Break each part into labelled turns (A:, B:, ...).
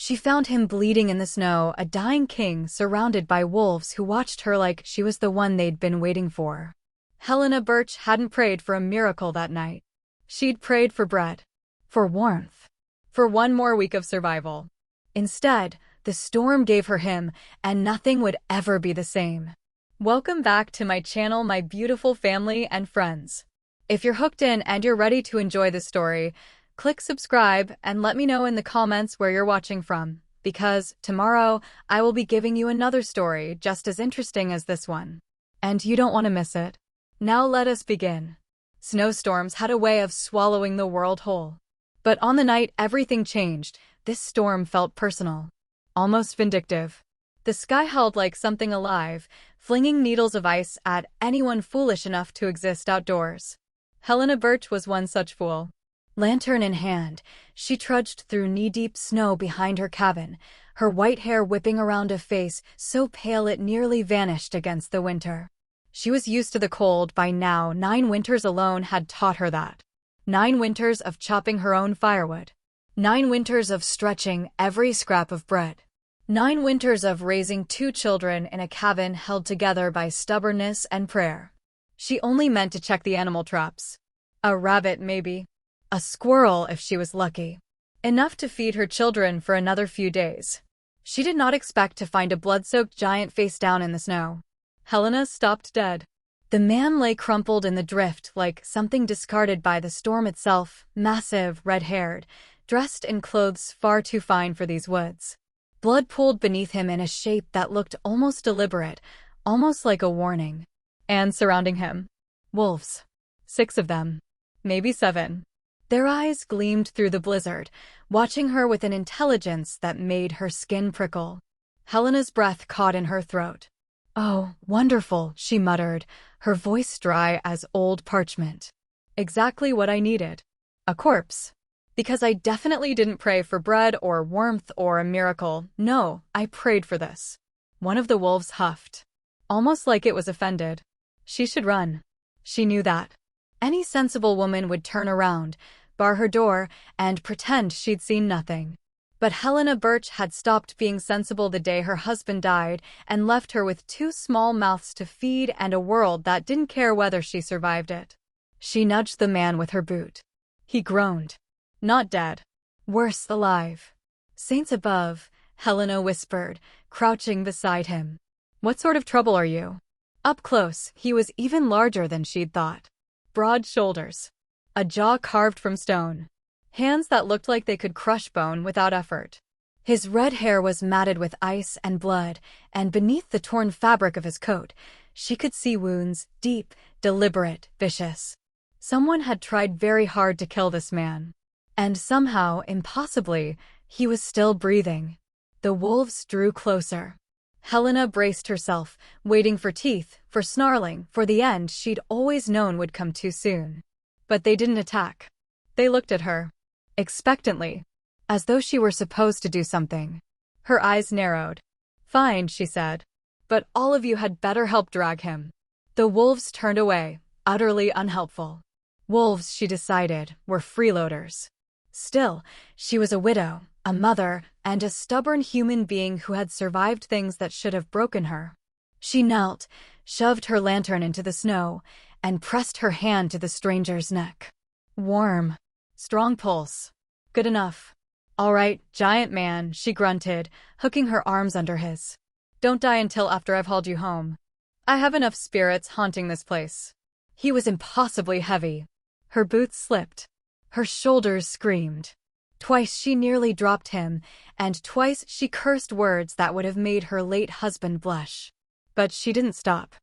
A: She found him bleeding in the snow, a dying king surrounded by wolves who watched her like she was the one they'd been waiting for. Helena Birch hadn't prayed for a miracle that night. She'd prayed for bread, for warmth, for one more week of survival. Instead, the storm gave her him, and nothing would ever be the same. Welcome back to my channel, my beautiful family and friends. If you're hooked in and you're ready to enjoy the story, click subscribe and let me know in the comments where you're watching from, because tomorrow I will be giving you another story just as interesting as this one. And you don't want to miss it. Now let us begin. Snowstorms had a way of swallowing the world whole. But on the night everything changed, this storm felt personal, almost vindictive. The sky held like something alive, flinging needles of ice at anyone foolish enough to exist outdoors. Helena Birch was one such fool. Lantern in hand, she trudged through knee-deep snow behind her cabin, her white hair whipping around a face so pale it nearly vanished against the winter. She was used to the cold by now. 9 winters alone had taught her that. 9 winters of chopping her own firewood. 9 winters of stretching every scrap of bread. 9 winters of raising 2 children in a cabin held together by stubbornness and prayer. She only meant to check the animal traps. A rabbit, maybe. A squirrel, if she was lucky. Enough to feed her children for another few days. She did not expect to find a blood-soaked giant face down in the snow. Helena stopped dead. The man lay crumpled in the drift like something discarded by the storm itself, massive, red-haired, dressed in clothes far too fine for these woods. Blood pooled beneath him in a shape that looked almost deliberate, almost like a warning. And surrounding him, wolves. 6 of them. Maybe 7. Their eyes gleamed through the blizzard, watching her with an intelligence that made her skin prickle. Helena's breath caught in her throat. "Oh, wonderful," she muttered, her voice dry as old parchment. "Exactly what I needed. A corpse. Because I definitely didn't pray for bread or warmth or a miracle. No, I prayed for this." One of the wolves huffed, almost like it was offended. She should run. She knew that. Any sensible woman would turn around, bar her door, and pretend she'd seen nothing. But Helena Birch had stopped being sensible the day her husband died and left her with 2 small mouths to feed and a world that didn't care whether she survived it. She nudged the man with her boot. He groaned. Not dead. Worse, alive. "Saints above," Helena whispered, crouching beside him. "What sort of trouble are you?" Up close, he was even larger than she'd thought. Broad shoulders. A jaw carved from stone. Hands that looked like they could crush bone without effort. His red hair was matted with ice and blood, and beneath the torn fabric of his coat, she could see wounds, deep, deliberate, vicious. Someone had tried very hard to kill this man. And somehow, impossibly, he was still breathing. The wolves drew closer. Helena braced herself, waiting for teeth, for snarling, for the end she'd always known would come too soon. But they didn't attack. They looked at her. Expectantly. As though she were supposed to do something. Her eyes narrowed. "Fine," she said. "But all of you had better help drag him." The wolves turned away, utterly unhelpful. Wolves, she decided, were freeloaders. Still, she was a widow, a mother, and a stubborn human being who had survived things that should have broken her. She knelt, shoved her lantern into the snow, and pressed her hand to the stranger's neck. Warm. Strong pulse. Good enough. "All right, giant man," she grunted, hooking her arms under his. "Don't die until after I've hauled you home. I have enough spirits haunting this place." He was impossibly heavy. Her boots slipped. Her shoulders screamed. Twice she nearly dropped him, and twice she cursed words that would have made her late husband blush. But she didn't stop.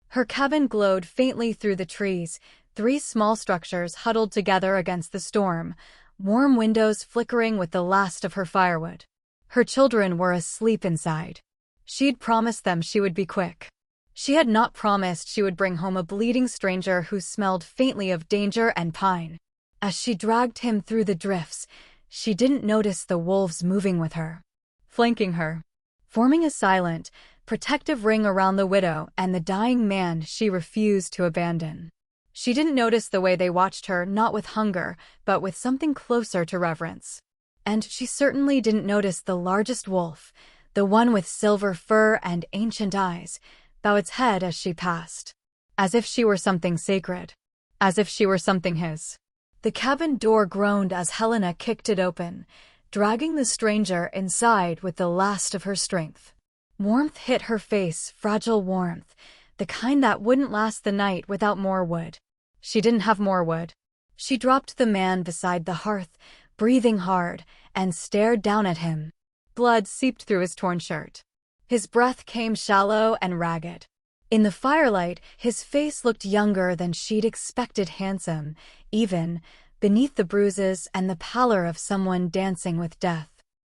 A: Her cabin glowed faintly through the trees, 3 small structures huddled together against the storm, warm windows flickering with the last of her firewood. Her children were asleep inside. She'd promised them she would be quick. She had not promised she would bring home a bleeding stranger who smelled faintly of danger and pine. As she dragged him through the drifts, she didn't notice the wolves moving with her, flanking her, forming a silent, protective ring around the widow and the dying man she refused to abandon. She didn't notice the way they watched her, not with hunger, but with something closer to reverence. And she certainly didn't notice the largest wolf, the one with silver fur and ancient eyes, bow its head as she passed. As if she were something sacred. As if she were something his. The cabin door groaned as Helena kicked it open, dragging the stranger inside with the last of her strength. Warmth hit her face, fragile warmth, the kind that wouldn't last the night without more wood. She didn't have more wood. She dropped the man beside the hearth, breathing hard, and stared down at him. Blood seeped through his torn shirt. His breath came shallow and ragged. In the firelight, his face looked younger than she'd expected, handsome, even, beneath the bruises and the pallor of someone dancing with death.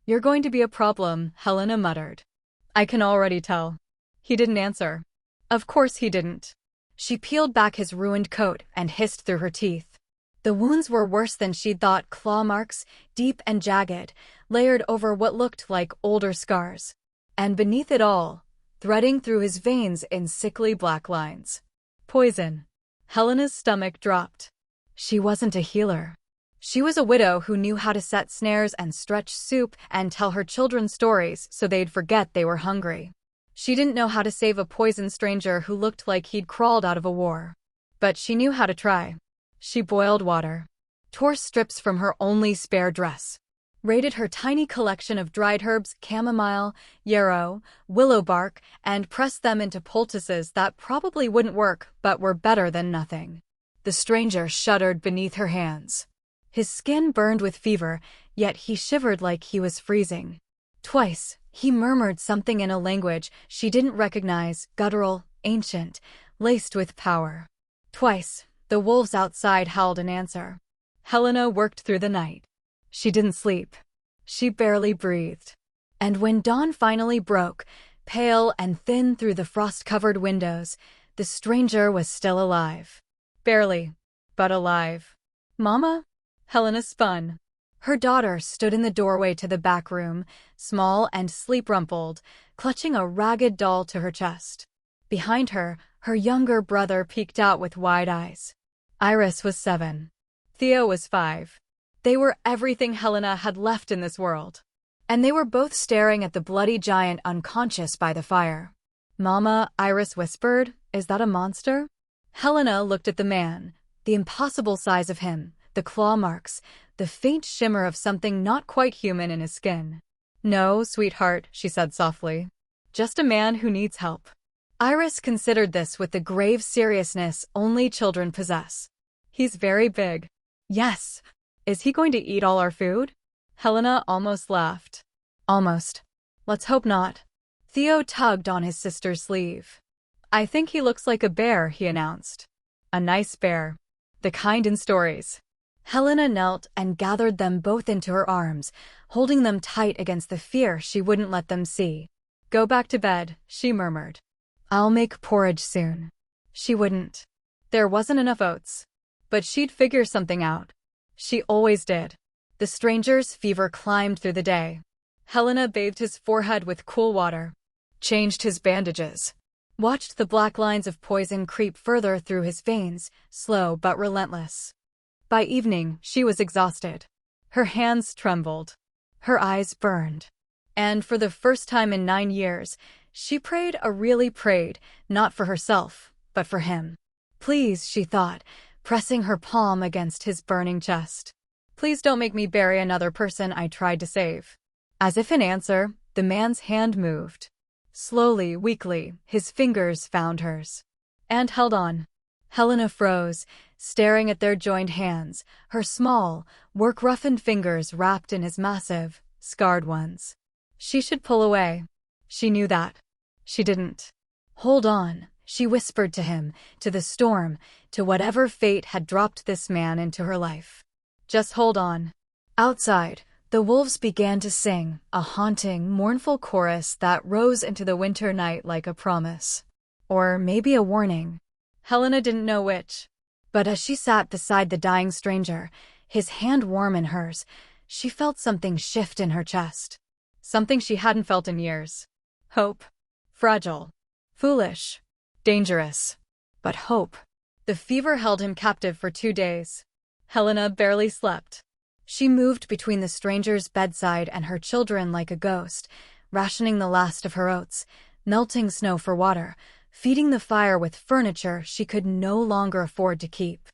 A: "You're going to be a problem," Helena muttered. "I can already tell." He didn't answer. Of course he didn't. She peeled back his ruined coat and hissed through her teeth. The wounds were worse than she'd thought, claw marks, deep and jagged, layered over what looked like older scars. And beneath it all, threading through his veins in sickly black lines. Poison. Helena's stomach dropped. She wasn't a healer. She was a widow who knew how to set snares and stretch soup and tell her children stories so they'd forget they were hungry. She didn't know how to save a poisoned stranger who looked like he'd crawled out of a war. But she knew how to try. She boiled water, tore strips from her only spare dress, raided her tiny collection of dried herbs, chamomile, yarrow, willow bark, and pressed them into poultices that probably wouldn't work but were better than nothing. The stranger shuddered beneath her hands. His skin burned with fever, yet he shivered like he was freezing. Twice, he murmured something in a language she didn't recognize, guttural, ancient, laced with power. Twice, the wolves outside howled in answer. Helena worked through the night. She didn't sleep. She barely breathed. And when dawn finally broke, pale and thin through the frost-covered windows, the stranger was still alive. Barely, but alive. "Mama?" Helena spun. Her daughter stood in the doorway to the back room, small and sleep-rumpled, clutching a ragged doll to her chest. Behind her, her younger brother peeked out with wide eyes. Iris was 7. Theo was 5. They were everything Helena had left in this world. And they were both staring at the bloody giant unconscious by the fire. "Mama," Iris whispered, "is that a monster?" Helena looked at the man, the impossible size of him, the claw marks, the faint shimmer of something not quite human in his skin. "No, sweetheart," she said softly. "Just a man who needs help." Iris considered this with the grave seriousness only children possess. "He's very big." "Yes. Is he going to eat all our food?" Helena almost laughed. "Almost. Let's hope not." Theo tugged on his sister's sleeve. "I think he looks like a bear," he announced. "A nice bear. The kind in stories." Helena knelt and gathered them both into her arms, holding them tight against the fear she wouldn't let them see. "Go back to bed," she murmured. "I'll make porridge soon." She wouldn't. There wasn't enough oats. But she'd figure something out. She always did. The stranger's fever climbed through the day. Helena bathed his forehead with cool water, changed his bandages, watched the black lines of poison creep further through his veins, slow but relentless. By evening, she was exhausted. Her hands trembled. Her eyes burned. And for the first time in 9 years, she really prayed, not for herself, but for him. "Please," she thought, pressing her palm against his burning chest. "Please don't make me bury another person I tried to save." As if in answer, the man's hand moved. Slowly, weakly, his fingers found hers. And held on. Helena froze, staring at their joined hands, her small, work-roughened fingers wrapped in his massive, scarred ones. She should pull away. She knew that. She didn't. "Hold on," she whispered to him, to the storm, to whatever fate had dropped this man into her life. "Just hold on." Outside, the wolves began to sing, a haunting, mournful chorus that rose into the winter night like a promise. Or maybe a warning. Helena didn't know which. But as she sat beside the dying stranger, his hand warm in hers, she felt something shift in her chest. Something she hadn't felt in years. Hope. Fragile. Foolish. Dangerous. But hope. The fever held him captive for 2 days. Helena barely slept. She moved between the stranger's bedside and her children like a ghost, rationing the last of her oats, melting snow for water, feeding the fire with furniture she could no longer afford to keep.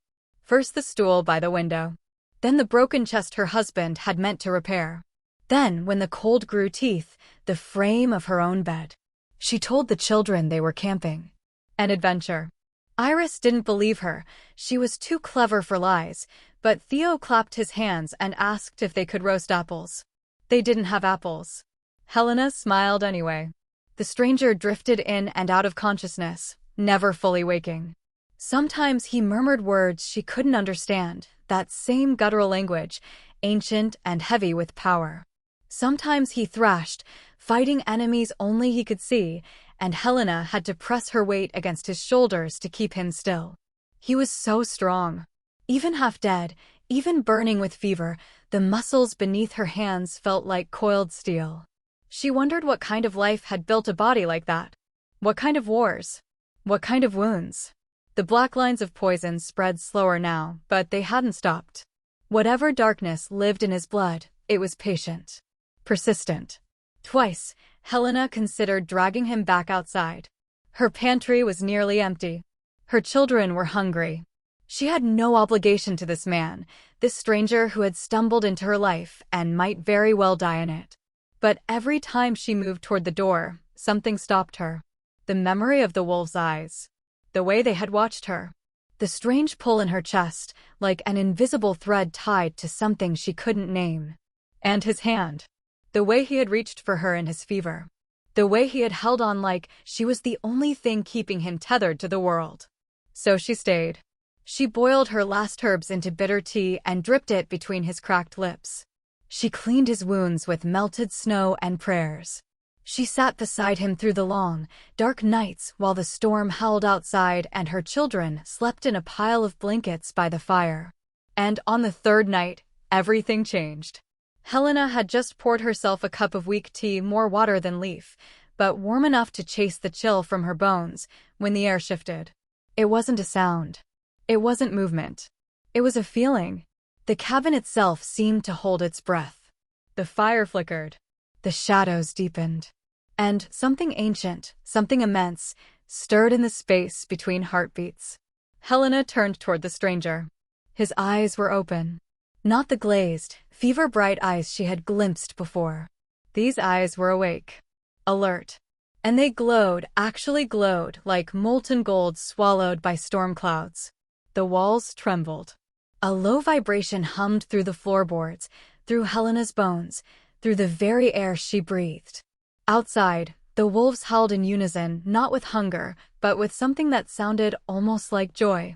A: First the stool by the window. Then the broken chest her husband had meant to repair. Then, when the cold grew teeth, the frame of her own bed. She told the children they were camping. An adventure. Iris didn't believe her. She was too clever for lies, but Theo clapped his hands and asked if they could roast apples. They didn't have apples. Helena smiled anyway. The stranger drifted in and out of consciousness, never fully waking. Sometimes he murmured words she couldn't understand, that same guttural language, ancient and heavy with power. Sometimes he thrashed, fighting enemies only he could see, and Helena had to press her weight against his shoulders to keep him still. He was so strong. Even half dead, even burning with fever, the muscles beneath her hands felt like coiled steel. She wondered what kind of life had built a body like that. What kind of wars? What kind of wounds? The black lines of poison spread slower now, but they hadn't stopped. Whatever darkness lived in his blood, it was patient. Persistent. Twice, Helena considered dragging him back outside. Her pantry was nearly empty. Her children were hungry. She had no obligation to this man, this stranger who had stumbled into her life and might very well die in it. But every time she moved toward the door, something stopped her. The memory of the wolves' eyes. The way they had watched her. The strange pull in her chest, like an invisible thread tied to something she couldn't name. And his hand. The way he had reached for her in his fever. The way he had held on like she was the only thing keeping him tethered to the world. So she stayed. She boiled her last herbs into bitter tea and dripped it between his cracked lips. She cleaned his wounds with melted snow and prayers. She sat beside him through the long, dark nights while the storm howled outside and her children slept in a pile of blankets by the fire. And on the third night, everything changed. Helena had just poured herself a cup of weak tea, more water than leaf, but warm enough to chase the chill from her bones, when the air shifted. It wasn't a sound. It wasn't movement. It was a feeling. The cabin itself seemed to hold its breath. The fire flickered. The shadows deepened. And something ancient, something immense, stirred in the space between heartbeats. Helena turned toward the stranger. His eyes were open. Not the glazed, fever-bright eyes she had glimpsed before. These eyes were awake. Alert. And they glowed, actually glowed, like molten gold swallowed by storm clouds. The walls trembled. A low vibration hummed through the floorboards, through Helena's bones, through the very air she breathed. Outside, the wolves howled in unison, not with hunger, but with something that sounded almost like joy.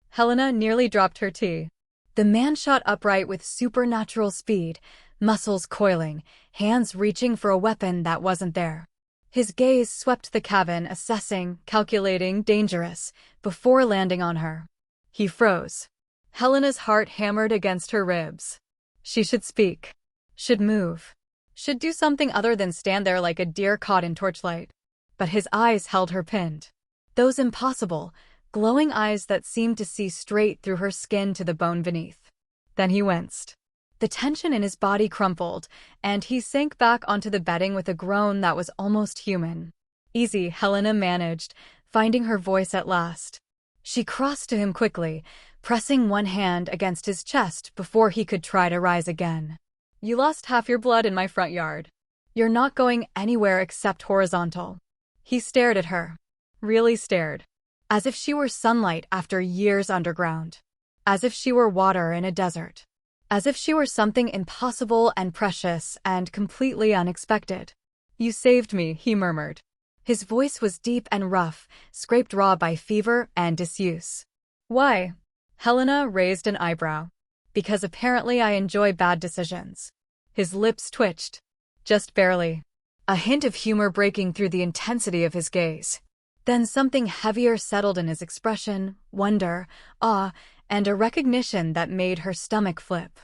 A: Helena nearly dropped her tea. The man shot upright with supernatural speed, muscles coiling, hands reaching for a weapon that wasn't there. His gaze swept the cabin, assessing, calculating, dangerous, before landing on her. He froze. Helena's heart hammered against her ribs. She should speak. Should move. Should do something other than stand there like a deer caught in torchlight. But his eyes held her pinned. Those impossible, glowing eyes that seemed to see straight through her skin to the bone beneath. Then he winced. The tension in his body crumpled, and he sank back onto the bedding with a groan that was almost human. Easy, Helena managed, finding her voice at last. She crossed to him quickly, pressing one hand against his chest before he could try to rise again. You lost half your blood in my front yard. You're not going anywhere except horizontal. He stared at her. Really stared. As if she were sunlight after years underground. As if she were water in a desert. As if she were something impossible and precious and completely unexpected. You saved me, he murmured. His voice was deep and rough, scraped raw by fever and disuse. Why? Helena raised an eyebrow. Because apparently I enjoy bad decisions. His lips twitched. Just barely. A hint of humor breaking through the intensity of his gaze. Then something heavier settled in his expression, wonder, awe, and a recognition that made her stomach flip.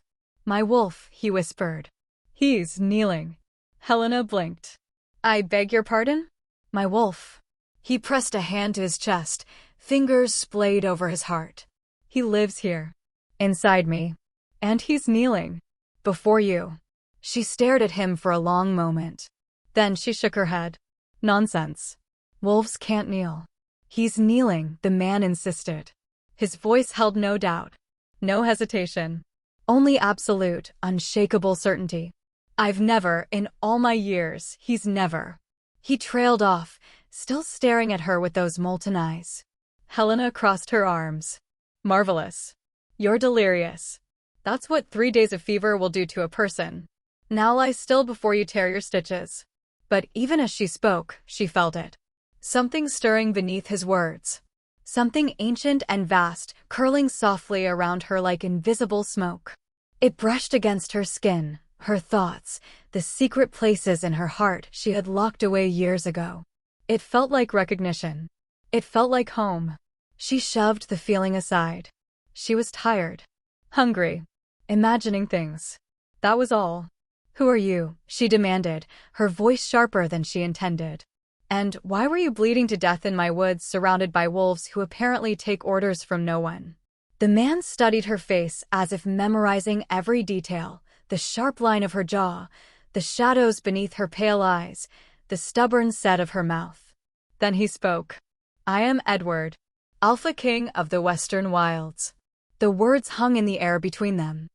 A: My wolf, he whispered. He's kneeling. Helena blinked. I beg your pardon? My wolf. He pressed a hand to his chest, fingers splayed over his heart. He lives here. Inside me. And he's kneeling. Before you. She stared at him for a long moment. Then she shook her head. Nonsense. Wolves can't kneel. He's kneeling, the man insisted. His voice held no doubt. No hesitation. Only absolute, unshakable certainty. I've never, in all my years, he's never. He trailed off, still staring at her with those molten eyes. Helena crossed her arms. Marvelous. You're delirious. That's what 3 days of fever will do to a person. Now lie still before you tear your stitches. But even as she spoke, she felt it. Something stirring beneath his words. Something ancient and vast, curling softly around her like invisible smoke. It brushed against her skin, her thoughts, the secret places in her heart she had locked away years ago. It felt like recognition. It felt like home. She shoved the feeling aside. She was tired. Hungry. Imagining things. That was all. Who are you? She demanded, her voice sharper than she intended. And why were you bleeding to death in my woods surrounded by wolves who apparently take orders from no one? The man studied her face as if memorizing every detail, the sharp line of her jaw, the shadows beneath her pale eyes, the stubborn set of her mouth. Then he spoke. I am Edward, Alpha King of the Western Wilds. The words hung in the air between them.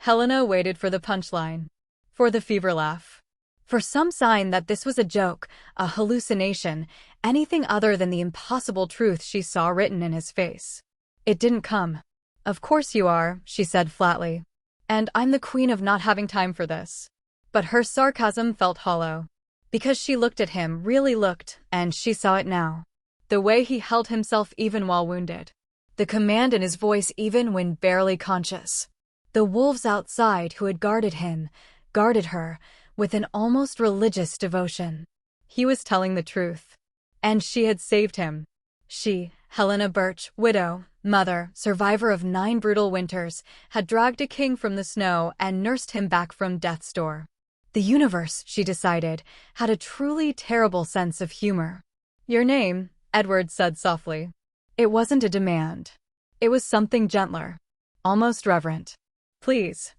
A: Helena waited for the punchline. For the fever laugh. For some sign that this was a joke, a hallucination, anything other than the impossible truth she saw written in his face. It didn't come. Of course you are, she said flatly. And I'm the queen of not having time for this. But her sarcasm felt hollow. Because she looked at him, really looked, and she saw it now. The way he held himself even while wounded. The command in his voice even when barely conscious. The wolves outside who had guarded him, guarded her, with an almost religious devotion. He was telling the truth. And she had saved him. She, Helena Birch, widow, mother, survivor of 9 brutal winters, had dragged a king from the snow and nursed him back from death's door. The universe, she decided, had a truly terrible sense of humor. Your name, Edward said softly. It wasn't a demand. It was something gentler. Almost reverent. Please.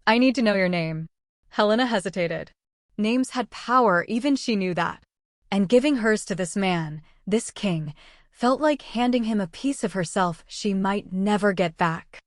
A: I need to know your name. Helena hesitated. Names had power, even she knew that. And giving hers to this man, this king, felt like handing him a piece of herself she might never get back.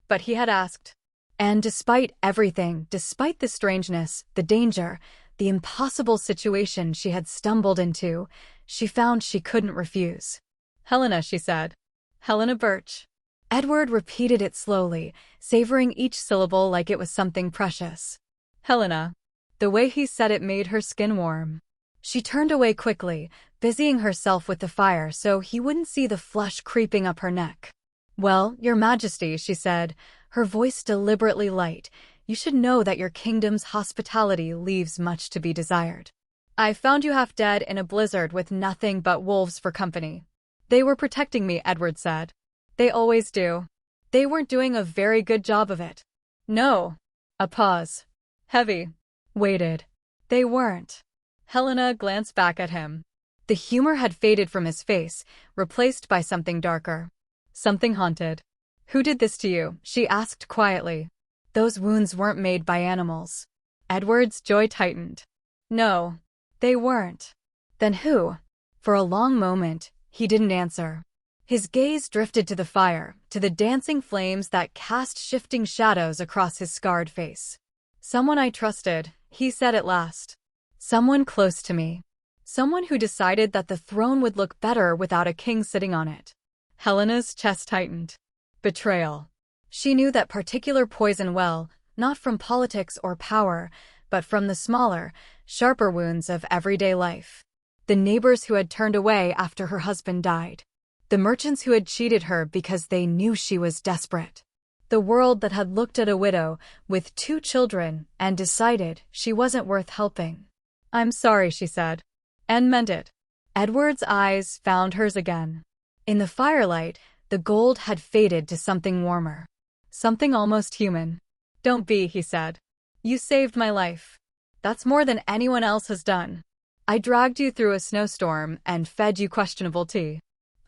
A: But he had asked. And despite everything, despite the strangeness, the danger, the impossible situation she had stumbled into, she found she couldn't refuse. Helena, she said. Helena Birch. Edward repeated it slowly, savoring each syllable like it was something precious. Helena. The way he said it made her skin warm. She turned away quickly, busying herself with the fire so he wouldn't see the flush creeping up her neck. Well, Your Majesty, she said, her voice deliberately light, you should know that your kingdom's hospitality leaves much to be desired. I found you half dead in a blizzard with nothing but wolves for company. They were protecting me, Edward said. They always do. They weren't doing a very good job of it. No. A pause. Heavy. Weighted. They weren't. Helena glanced back at him. The humor had faded from his face, replaced by something darker. Something haunted. Who did this to you? She asked quietly. Those wounds weren't made by animals. Edward's jaw tightened. No. They weren't. Then who? For a long moment, he didn't answer. His gaze drifted to the fire, to the dancing flames that cast shifting shadows across his scarred face. Someone I trusted, he said at last. Someone close to me. Someone who decided that the throne would look better without a king sitting on it. Helena's chest tightened. Betrayal. She knew that particular poison well, not from politics or power, but from the smaller, sharper wounds of everyday life. The neighbors who had turned away after her husband died. The merchants who had cheated her because they knew she was desperate. The world that had looked at a widow with 2 children and decided she wasn't worth helping. I'm sorry, she said. And meant it. Edward's eyes found hers again. In the firelight, the gold had faded to something warmer. Something almost human. Don't be, he said. You saved my life. That's more than anyone else has done. I dragged you through a snowstorm and fed you questionable tea.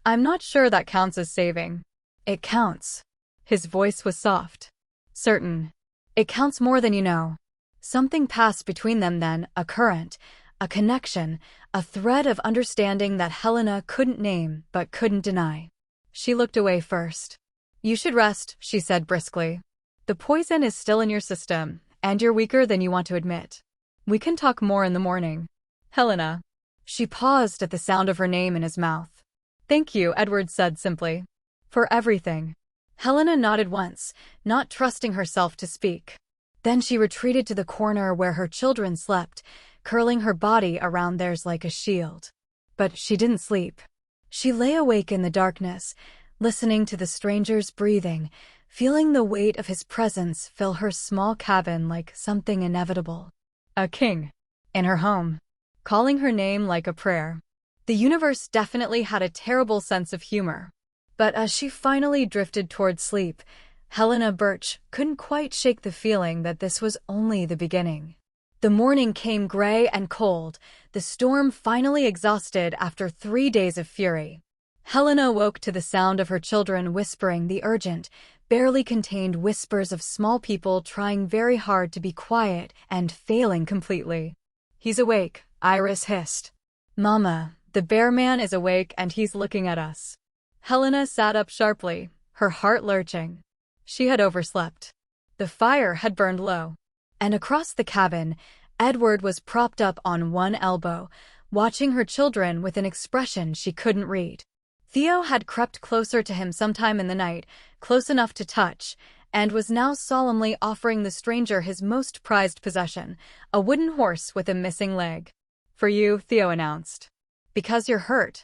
A: I'm not sure that counts as saving. It counts. His voice was soft. Certain. It counts more than you know. Something passed between them then, a current, a connection, a thread of understanding that Helena couldn't name but couldn't deny. She looked away first. You should rest, she said briskly. The poison is still in your system, and you're weaker than you want to admit. We can talk more in the morning. Helena. She paused at the sound of her name in his mouth. Thank you, Edward said simply. For everything. Helena nodded once, not trusting herself to speak. Then she retreated to the corner where her children slept, curling her body around theirs like a shield. But she didn't sleep. She lay awake in the darkness, listening to the stranger's breathing, feeling the weight of his presence fill her small cabin like something inevitable. A king. In her home. Calling her name like a prayer. The universe definitely had a terrible sense of humor. But as she finally drifted toward sleep, Helena Birch couldn't quite shake the feeling that this was only the beginning. The morning came gray and cold, the storm finally exhausted after 3 days of fury. Helena woke to the sound of her children whispering the urgent, barely contained whispers of small people trying very hard to be quiet and failing completely. He's awake, Iris hissed. Mama, the bear man is awake and he's looking at us. Helena sat up sharply, her heart lurching. She had overslept. The fire had burned low. And across the cabin, Edward was propped up on one elbow, watching her children with an expression she couldn't read. Theo had crept closer to him sometime in the night, close enough to touch, and was now solemnly offering the stranger his most prized possession, a wooden horse with a missing leg. For you, Theo announced. Because you're hurt.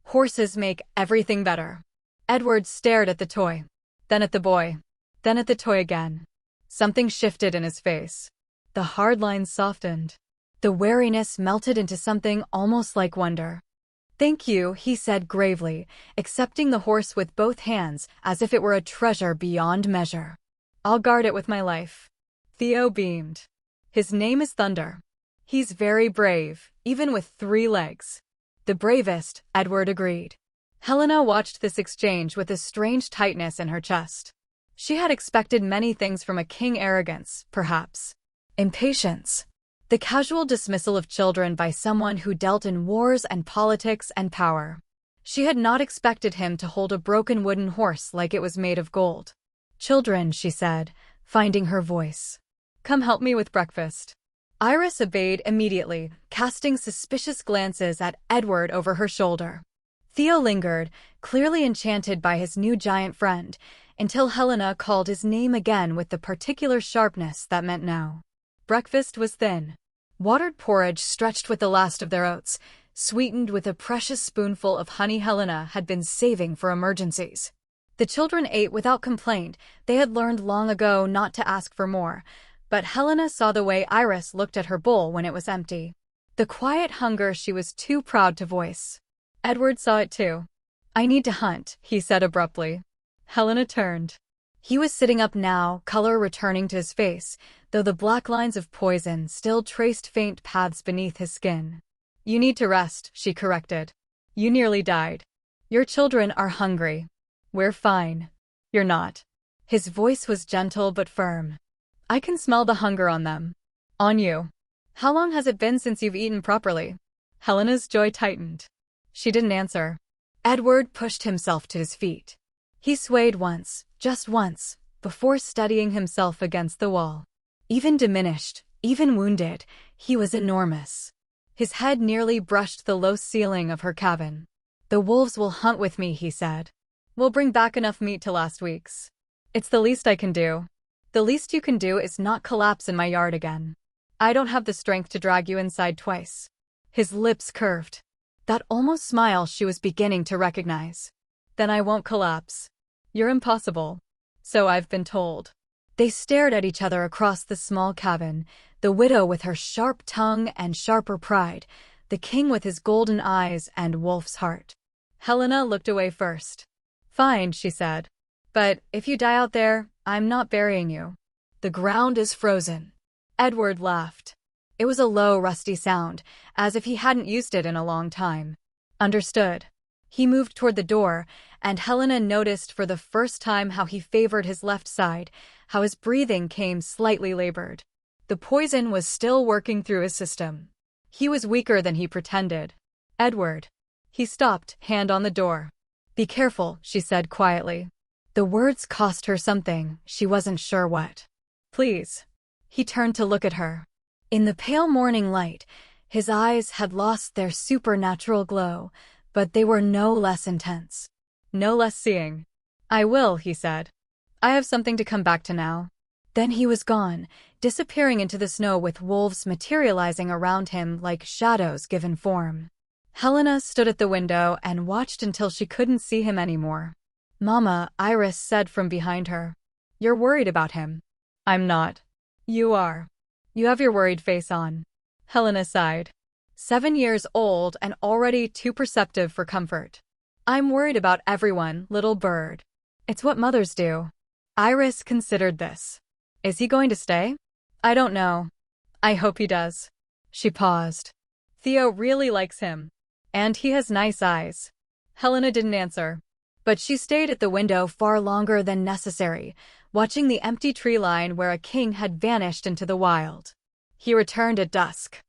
A: Horses make everything better. Edward stared at the toy, then at the boy, then at the toy again. Something shifted in his face. The hard lines softened. The wariness melted into something almost like wonder. Thank you, he said gravely, accepting the horse with both hands as if it were a treasure beyond measure. I'll guard it with my life. Theo beamed. His name is Thunder. He's very brave, even with 3 legs. The bravest, Edward agreed. Helena watched this exchange with a strange tightness in her chest. She had expected many things from a king: arrogance, perhaps. Impatience. The casual dismissal of children by someone who dealt in wars and politics and power. She had not expected him to hold a broken wooden horse like it was made of gold. Children, she said, finding her voice. Come help me with breakfast. Iris obeyed immediately, casting suspicious glances at Edward over her shoulder. Theo lingered, clearly enchanted by his new giant friend, until Helena called his name again with the particular sharpness that meant now. Breakfast was thin. Watered porridge stretched with the last of their oats, sweetened with a precious spoonful of honey Helena had been saving for emergencies. The children ate without complaint. They had learned long ago not to ask for more, but Helena saw the way Iris looked at her bowl when it was empty. The quiet hunger she was too proud to voice. Edward saw it too. I need to hunt, he said abruptly. Helena turned. He was sitting up now, color returning to his face, though the black lines of poison still traced faint paths beneath his skin. You need to rest, she corrected. You nearly died. Your children are hungry. We're fine. You're not. His voice was gentle but firm. I can smell the hunger on them. On you. How long has it been since you've eaten properly? Helena's jaw tightened. She didn't answer. Edward pushed himself to his feet. He swayed once, just once, before steadying himself against the wall. Even diminished, even wounded, he was enormous. His head nearly brushed the low ceiling of her cabin. The wolves will hunt with me, he said. We'll bring back enough meat to last week's. It's the least I can do. The least you can do is not collapse in my yard again. I don't have the strength to drag you inside twice. His lips curved. That almost smile she was beginning to recognize. Then I won't collapse. You're impossible. So I've been told. They stared at each other across the small cabin, the widow with her sharp tongue and sharper pride, the king with his golden eyes and wolf's heart. Helena looked away first. Fine, she said. But if you die out there, I'm not burying you. The ground is frozen. Edward laughed. It was a low, rusty sound, as if he hadn't used it in a long time. Understood. He moved toward the door, and Helena noticed for the first time how he favored his left side, how his breathing came slightly labored. The poison was still working through his system. He was weaker than he pretended. Edward. He stopped, hand on the door. Be careful, she said quietly. The words cost her something, she wasn't sure what. Please. He turned to look at her. In the pale morning light, his eyes had lost their supernatural glow, but they were no less intense. No less seeing. I will, he said. I have something to come back to now. Then he was gone, disappearing into the snow with wolves materializing around him like shadows given form. Helena stood at the window and watched until she couldn't see him anymore. Mama, Iris said from behind her. You're worried about him. I'm not. You are. You have your worried face on. Helena sighed. 7 years old and already too perceptive for comfort. I'm worried about everyone, little bird. It's what mothers do. Iris considered this. Is he going to stay? I don't know. I hope he does. She paused. Theo really likes him. And he has nice eyes. Helena didn't answer. But she stayed at the window far longer than necessary, watching the empty tree line where a king had vanished into the wild. He returned at dusk.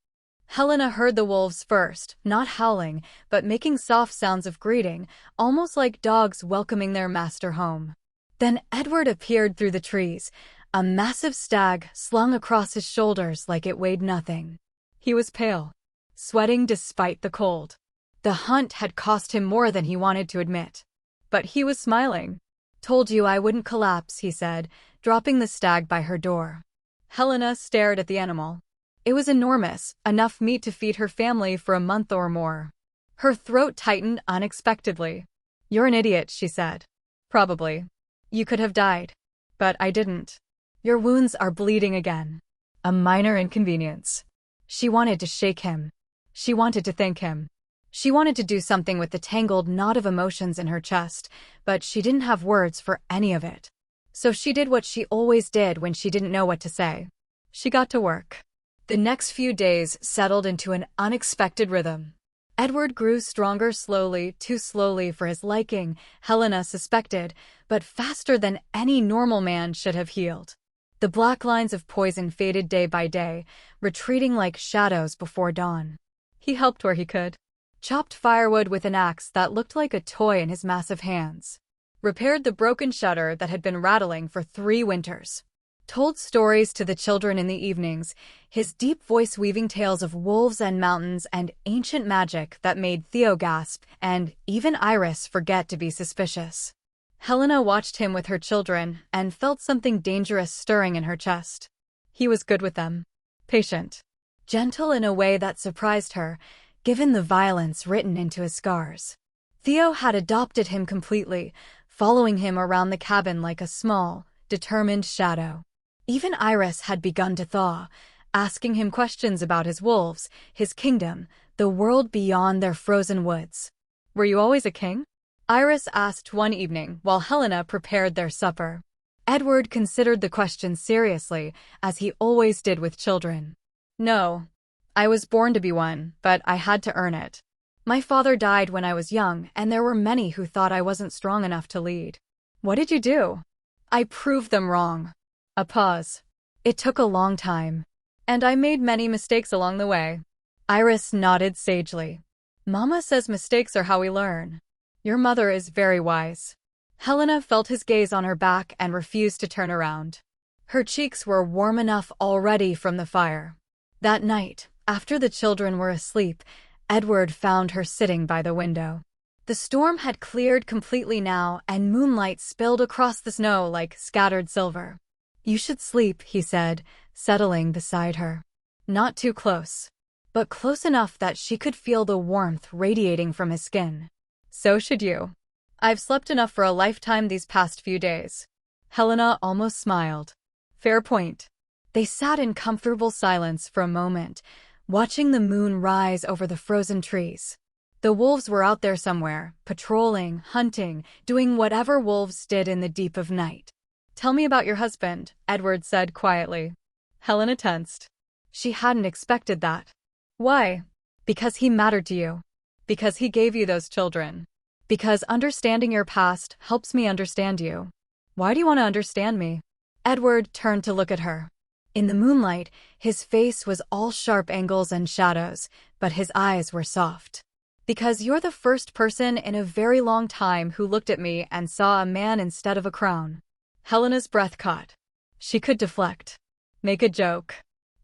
A: Helena heard the wolves first, not howling, but making soft sounds of greeting, almost like dogs welcoming their master home. Then Edward appeared through the trees, a massive stag slung across his shoulders like it weighed nothing. He was pale, sweating despite the cold. The hunt had cost him more than he wanted to admit. But he was smiling. Told you I wouldn't collapse, he said, dropping the stag by her door. Helena stared at the animal. It was enormous, enough meat to feed her family for a month or more. Her throat tightened unexpectedly. You're an idiot, she said. Probably. You could have died. But I didn't. Your wounds are bleeding again. A minor inconvenience. She wanted to shake him. She wanted to thank him. She wanted to do something with the tangled knot of emotions in her chest, but she didn't have words for any of it. So she did what she always did when she didn't know what to say. She got to work. The next few days settled into an unexpected rhythm. Edward grew stronger slowly, too slowly for his liking, Helena suspected, but faster than any normal man should have healed. The black lines of poison faded day by day, retreating like shadows before dawn. He helped where he could. Chopped firewood with an axe that looked like a toy in his massive hands. Repaired the broken shutter that had been rattling for 3 winters. Told stories to the children in the evenings, his deep voice weaving tales of wolves and mountains and ancient magic that made Theo gasp and even Iris forget to be suspicious. Helena watched him with her children and felt something dangerous stirring in her chest. He was good with them. Patient. Gentle in a way that surprised her, given the violence written into his scars. Theo had adopted him completely, following him around the cabin like a small, determined shadow. Even Iris had begun to thaw, asking him questions about his wolves, his kingdom, the world beyond their frozen woods. Were you always a king? Iris asked one evening while Helena prepared their supper. Edward considered the question seriously, as he always did with children. No. I was born to be one, but I had to earn it. My father died when I was young, and there were many who thought I wasn't strong enough to lead. What did you do? I proved them wrong. A pause. It took a long time. And I made many mistakes along the way. Iris nodded sagely. Mama says mistakes are how we learn. Your mother is very wise. Helena felt his gaze on her back and refused to turn around. Her cheeks were warm enough already from the fire. That night, after the children were asleep, Edward found her sitting by the window. The storm had cleared completely now, and moonlight spilled across the snow like scattered silver. You should sleep, he said, settling beside her. Not too close, but close enough that she could feel the warmth radiating from his skin. So should you. I've slept enough for a lifetime these past few days. Helena almost smiled. Fair point. They sat in comfortable silence for a moment, watching the moon rise over the frozen trees. The wolves were out there somewhere, patrolling, hunting, doing whatever wolves did in the deep of night. Tell me about your husband, Edward said quietly. Helena tensed. She hadn't expected that. Why? Because he mattered to you. Because he gave you those children. Because understanding your past helps me understand you. Why do you want to understand me? Edward turned to look at her. In the moonlight, his face was all sharp angles and shadows, but his eyes were soft. Because you're the first person in a very long time who looked at me and saw a man instead of a crown. Helena's breath caught. She could deflect, make a joke,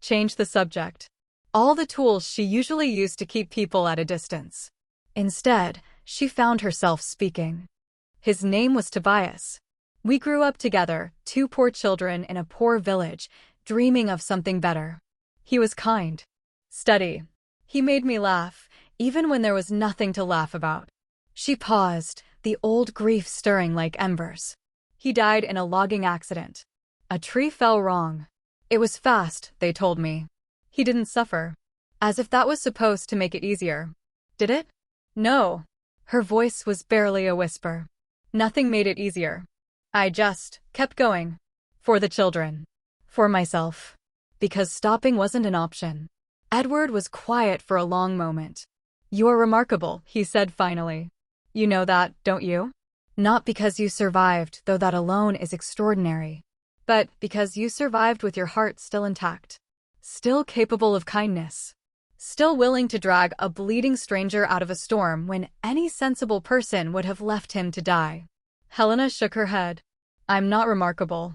A: change the subject. All the tools she usually used to keep people at a distance. Instead, she found herself speaking. His name was Tobias. We grew up together, two poor children in a poor village, dreaming of something better. He was kind, steady. He made me laugh, even when there was nothing to laugh about. She paused, the old grief stirring like embers. He died in a logging accident. A tree fell wrong. It was fast, they told me. He didn't suffer. As if that was supposed to make it easier. Did it? No. Her voice was barely a whisper. Nothing made it easier. I just kept going. For the children. For myself. Because stopping wasn't an option. Edward was quiet for a long moment. You are remarkable, he said finally. You know that, don't you? Not because you survived, though that alone is extraordinary. But because you survived with your heart still intact. Still capable of kindness. Still willing to drag a bleeding stranger out of a storm when any sensible person would have left him to die. Helena shook her head. I'm not remarkable.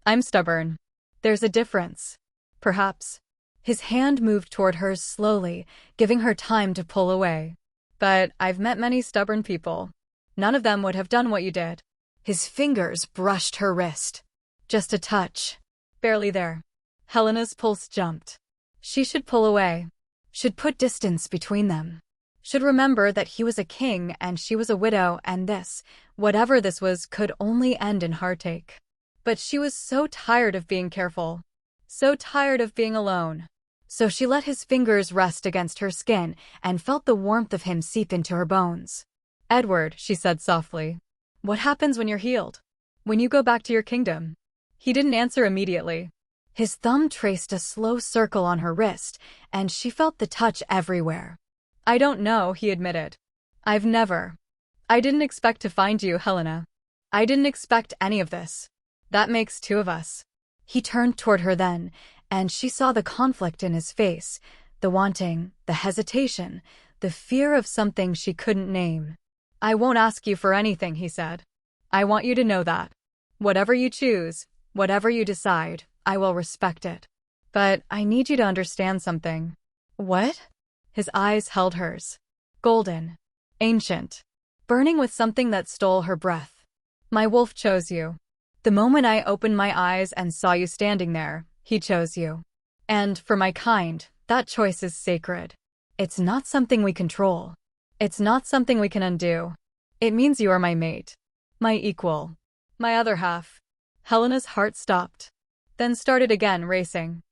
A: I'm stubborn. There's a difference. Perhaps. His hand moved toward hers slowly, giving her time to pull away. But I've met many stubborn people. None of them would have done what you did. His fingers brushed her wrist. Just a touch. Barely there. Helena's pulse jumped. She should pull away. Should put distance between them. Should remember that he was a king and she was a widow and this, whatever this was, could only end in heartache. But she was so tired of being careful. So tired of being alone. So she let his fingers rest against her skin and felt the warmth of him seep into her bones. Edward, she said softly. What happens when you're healed? When you go back to your kingdom? He didn't answer immediately. His thumb traced a slow circle on her wrist, and she felt the touch everywhere. I don't know, he admitted. I didn't expect to find you, Helena. I didn't expect any of this. That makes two of us. He turned toward her then, and she saw the conflict in his face, the wanting, the hesitation, the fear of something she couldn't name. I won't ask you for anything, he said. I want you to know that. Whatever you choose, whatever you decide, I will respect it. But I need you to understand something. What? His eyes held hers. Golden. Ancient. Burning with something that stole her breath. My wolf chose you. The moment I opened my eyes and saw you standing there, he chose you. And for my kind, that choice is sacred. It's not something we control. It's not something we can undo. It means you are my mate. My equal. My other half. Helena's heart stopped. Then started again, racing.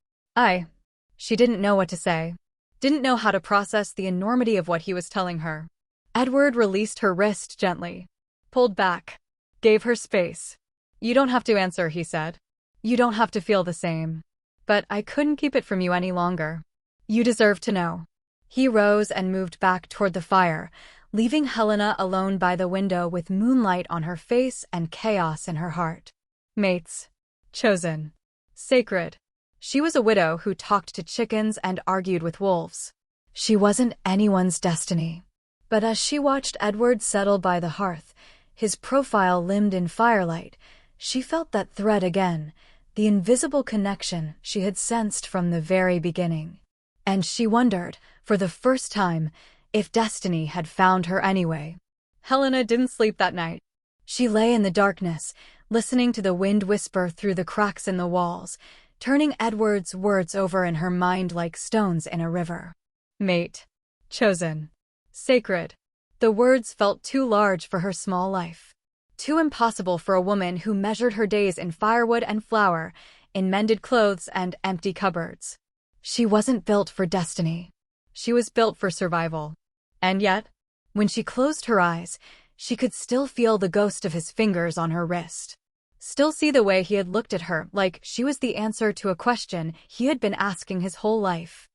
A: She didn't know what to say. Didn't know how to process the enormity of what he was telling her. Edward released her wrist gently. Pulled back. Gave her space. You don't have to answer, he said. You don't have to feel the same. But I couldn't keep it from you any longer. You deserve to know. He rose and moved back toward the fire, leaving Helena alone by the window with moonlight on her face and chaos in her heart. Mates. Chosen. Sacred. She was a widow who talked to chickens and argued with wolves. She wasn't anyone's destiny. But as she watched Edward settle by the hearth, his profile limned in firelight, she felt that thread again, the invisible connection she had sensed from the very beginning. And she wondered, for the first time, if destiny had found her anyway. Helena didn't sleep that night. She lay in the darkness, listening to the wind whisper through the cracks in the walls, turning Edward's words over in her mind like stones in a river. Mate. Chosen. Sacred. The words felt too large for her small life. Too impossible for a woman who measured her days in firewood and flour, in mended clothes and empty cupboards. She wasn't built for destiny. She was built for survival. And yet, when she closed her eyes, she could still feel the ghost of his fingers on her wrist. Still see the way he had looked at her, like she was the answer to a question he had been asking his whole life.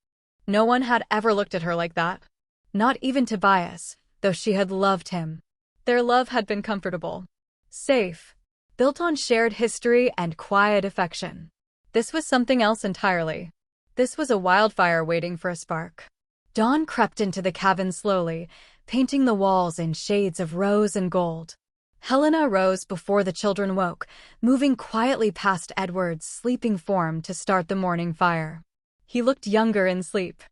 A: No one had ever looked at her like that. Not even Tobias, though she had loved him. Their love had been comfortable, safe, built on shared history and quiet affection. This was something else entirely. This was a wildfire waiting for a spark. Dawn crept into the cabin slowly, painting the walls in shades of rose and gold. Helena rose before the children woke, moving quietly past Edward's sleeping form to start the morning fire. He looked younger in sleep.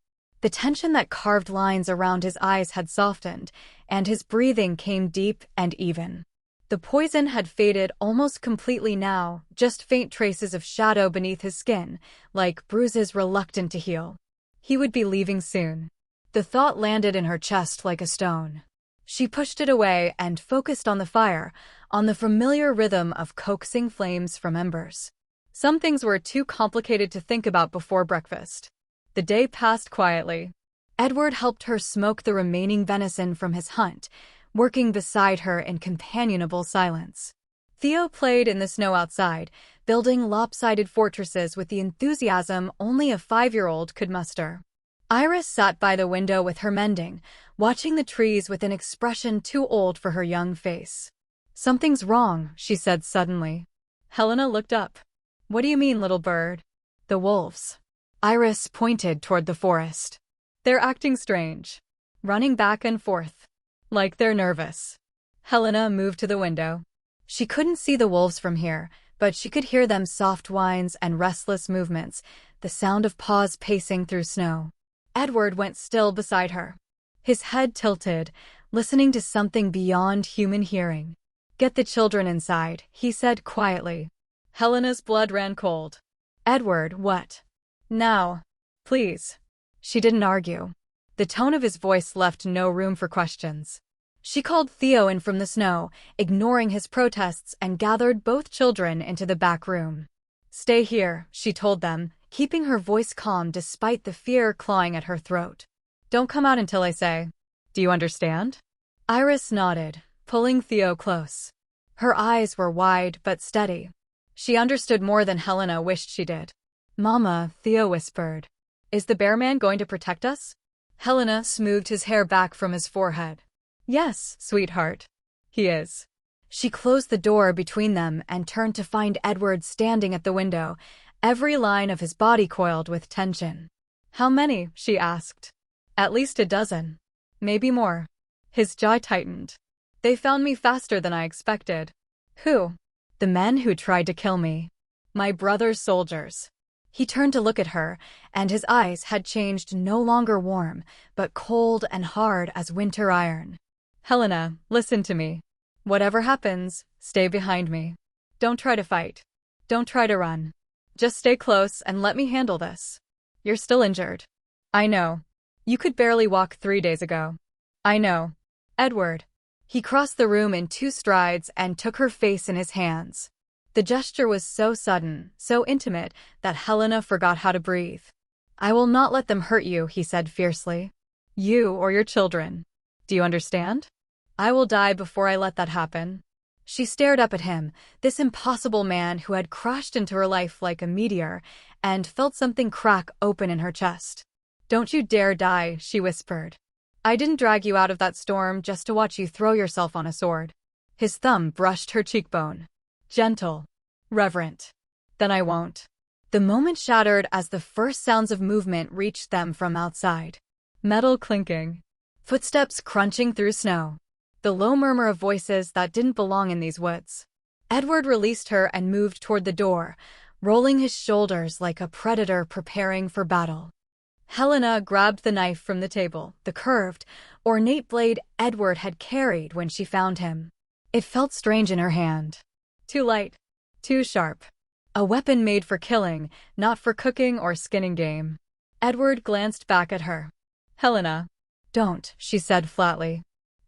A: The tension that carved lines around his eyes had softened, and his breathing came deep and even. The poison had faded almost completely now, just faint traces of shadow beneath his skin, like bruises reluctant to heal. He would be leaving soon. The thought landed in her chest like a stone. She pushed it away and focused on the fire, on the familiar rhythm of coaxing flames from embers. Some things were too complicated to think about before breakfast. The day passed quietly. Edward helped her smoke the remaining venison from his hunt, working beside her in companionable silence. Theo played in the snow outside, building lopsided fortresses with the enthusiasm only a 5-year-old could muster. Iris sat by the window with her mending, watching the trees with an expression too old for her young face. "Something's wrong," she said suddenly. Helena looked up. "What do you mean, little bird?" "The wolves." Iris pointed toward the forest. "They're acting strange. Running back and forth. Like they're nervous." Helena moved to the window. She couldn't see the wolves from here, but she could hear them soft whines and restless movements, the sound of paws pacing through snow. Edward went still beside her. His head tilted, listening to something beyond human hearing. "Get the children inside," he said quietly. Helena's blood ran cold. "Edward, what? Now. Please." She didn't argue. The tone of his voice left no room for questions. She called Theo in from the snow, ignoring his protests, and gathered both children into the back room. "Stay here," she told them, keeping her voice calm despite the fear clawing at her throat. "Don't come out until I say. Do you understand?" Iris nodded, pulling Theo close. Her eyes were wide but steady. She understood more than Helena wished she did. "Mama," Theo whispered. "Is the bear man going to protect us?" Helena smoothed his hair back from his forehead. "Yes, sweetheart. He is." She closed the door between them and turned to find Edward standing at the window, every line of his body coiled with tension. "How many?" she asked. "At least a dozen. Maybe more." His jaw tightened. "They found me faster than I expected." "Who?" "The men who tried to kill me. My brother's soldiers." He turned to look at her, and his eyes had changed, no longer warm, but cold and hard as winter iron. "Helena, listen to me. Whatever happens, stay behind me. Don't try to fight. Don't try to run. Just stay close and let me handle this. You're still injured. I know. You could barely walk 3 days ago. I know. Edward." He crossed the room in 2 strides and took her face in his hands. The gesture was so sudden, so intimate, that Helena forgot how to breathe. "I will not let them hurt you," he said fiercely. "You or your children. Do you understand? I will die before I let that happen." She stared up at him, this impossible man who had crashed into her life like a meteor, and felt something crack open in her chest. "Don't you dare die," she whispered. "I didn't drag you out of that storm just to watch you throw yourself on a sword." His thumb brushed her cheekbone. Gentle. Reverent. "Then I won't." The moment shattered as the first sounds of movement reached them from outside. Metal clinking. Footsteps crunching through snow. The low murmur of voices that didn't belong in these woods. Edward released her and moved toward the door, rolling his shoulders like a predator preparing for battle. Helena grabbed the knife from the table, the curved, ornate blade Edward had carried when she found him. It felt strange in her hand. Too light. Too sharp. A weapon made for killing, not for cooking or skinning game. Edward glanced back at her. "Helena." "Don't," she said flatly.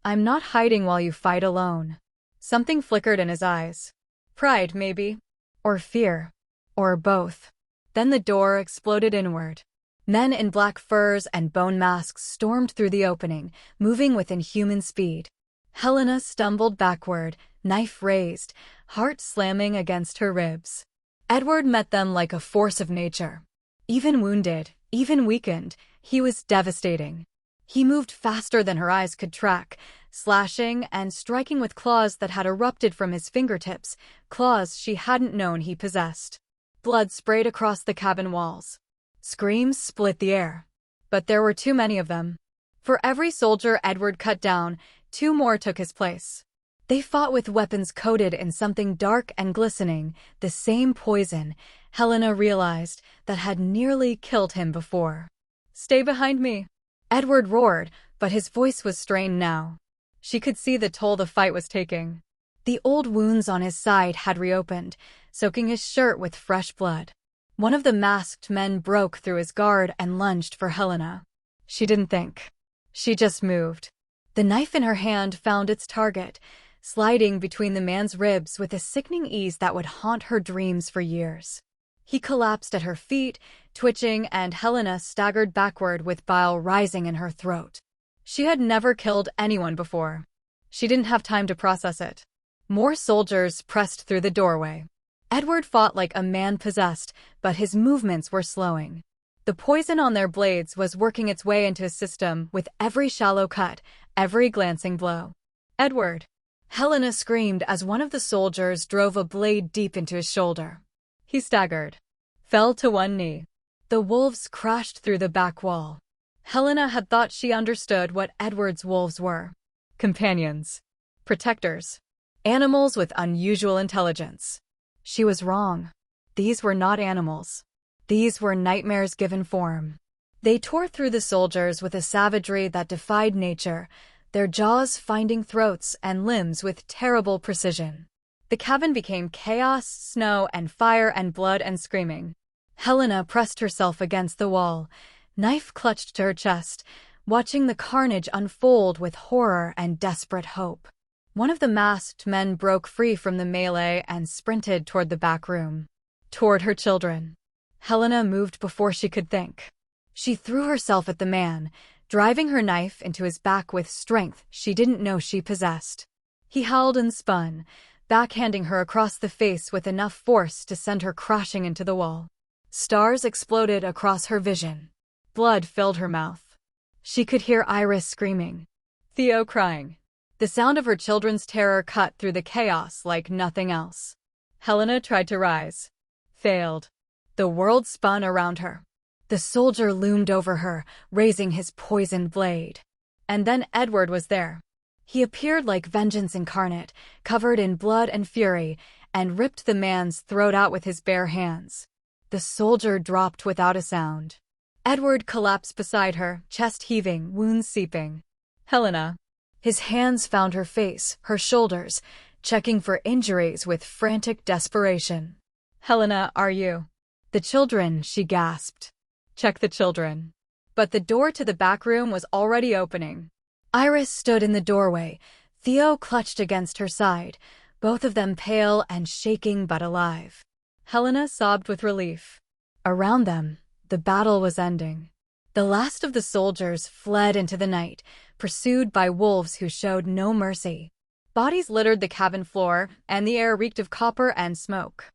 A: "I'm not hiding while you fight alone." Something flickered in his eyes. Pride, maybe. Or fear. Or both. Then the door exploded inward. Men in black furs and bone masks stormed through the opening, moving with inhuman speed. Helena stumbled backward, knife raised, heart slamming against her ribs. Edward met them like a force of nature. Even wounded, even weakened, he was devastating. He moved faster than her eyes could track, slashing and striking with claws that had erupted from his fingertips, claws she hadn't known he possessed. Blood sprayed across the cabin walls. Screams split the air. But there were too many of them. For every soldier Edward cut down, 2 more took his place. They fought with weapons coated in something dark and glistening, the same poison, Helena realized, that had nearly killed him before. "Stay behind me," Edward roared, but his voice was strained now. She could see the toll the fight was taking. The old wounds on his side had reopened, soaking his shirt with fresh blood. One of the masked men broke through his guard and lunged for Helena. She didn't think. She just moved. The knife in her hand found its target, sliding between the man's ribs with a sickening ease that would haunt her dreams for years. He collapsed at her feet, twitching, and Helena staggered backward with bile rising in her throat. She had never killed anyone before. She didn't have time to process it. More soldiers pressed through the doorway. Edward fought like a man possessed, but his movements were slowing. The poison on their blades was working its way into his system with every shallow cut, every glancing blow. "Edward!" Helena screamed as one of the soldiers drove a blade deep into his shoulder. He staggered, fell to one knee. The wolves crashed through the back wall. Helena had thought she understood what Edward's wolves were. Companions. Protectors. Animals with unusual intelligence. She was wrong. These were not animals. These were nightmares given form. They tore through the soldiers with a savagery that defied nature, their jaws finding throats and limbs with terrible precision. The cabin became chaos, snow and fire and blood and screaming. Helena pressed herself against the wall, knife clutched to her chest, watching the carnage unfold with horror and desperate hope. One of the masked men broke free from the melee and sprinted toward the back room. Toward her children. Helena moved before she could think. She threw herself at the man, driving her knife into his back with strength she didn't know she possessed. He howled and spun, backhanding her across the face with enough force to send her crashing into the wall. Stars exploded across her vision. Blood filled her mouth. She could hear Iris screaming. Theo crying. The sound of her children's terror cut through the chaos like nothing else. Helena tried to rise. Failed. The world spun around her. The soldier loomed over her, raising his poisoned blade. And then Edward was there. He appeared like vengeance incarnate, covered in blood and fury, and ripped the man's throat out with his bare hands. The soldier dropped without a sound. Edward collapsed beside her, chest heaving, wounds seeping. "Helena." His hands found her face, her shoulders, checking for injuries with frantic desperation. "Helena, are you?" "The children," she gasped. "Check the children." But the door to the back room was already opening. Iris stood in the doorway, Theo clutched against her side, both of them pale and shaking but alive. Helena sobbed with relief. Around them, the battle was ending. The last of the soldiers fled into the night, pursued by wolves who showed no mercy. Bodies littered the cabin floor, and the air reeked of copper and smoke.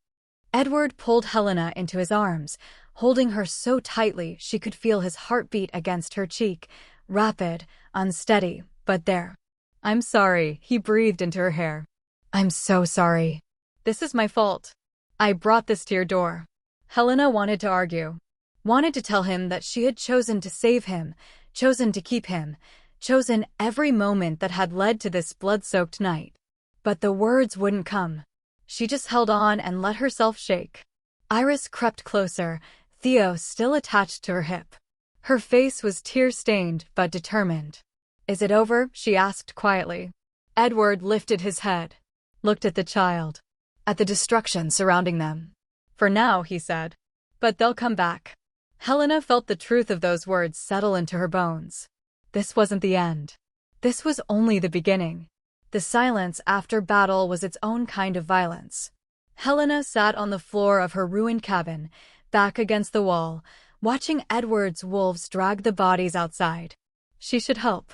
A: Edward pulled Helena into his arms, holding her so tightly she could feel his heartbeat against her cheek, rapid, unsteady, but there. "I'm sorry," he breathed into her hair. "I'm so sorry. This is my fault. I brought this to your door." Helena wanted to argue. Wanted to tell him that she had chosen to save him, chosen to keep him, chosen every moment that had led to this blood-soaked night. But the words wouldn't come. She just held on and let herself shake. Iris crept closer, Theo still attached to her hip. Her face was tear-stained but determined. "Is it over?" she asked quietly. Edward lifted his head, looked at the child, at the destruction surrounding them. "For now," he said. "But they'll come back." Helena felt the truth of those words settle into her bones. This wasn't the end. This was only the beginning. The silence after battle was its own kind of violence. Helena sat on the floor of her ruined cabin, back against the wall, watching Edward's wolves drag the bodies outside. She should help.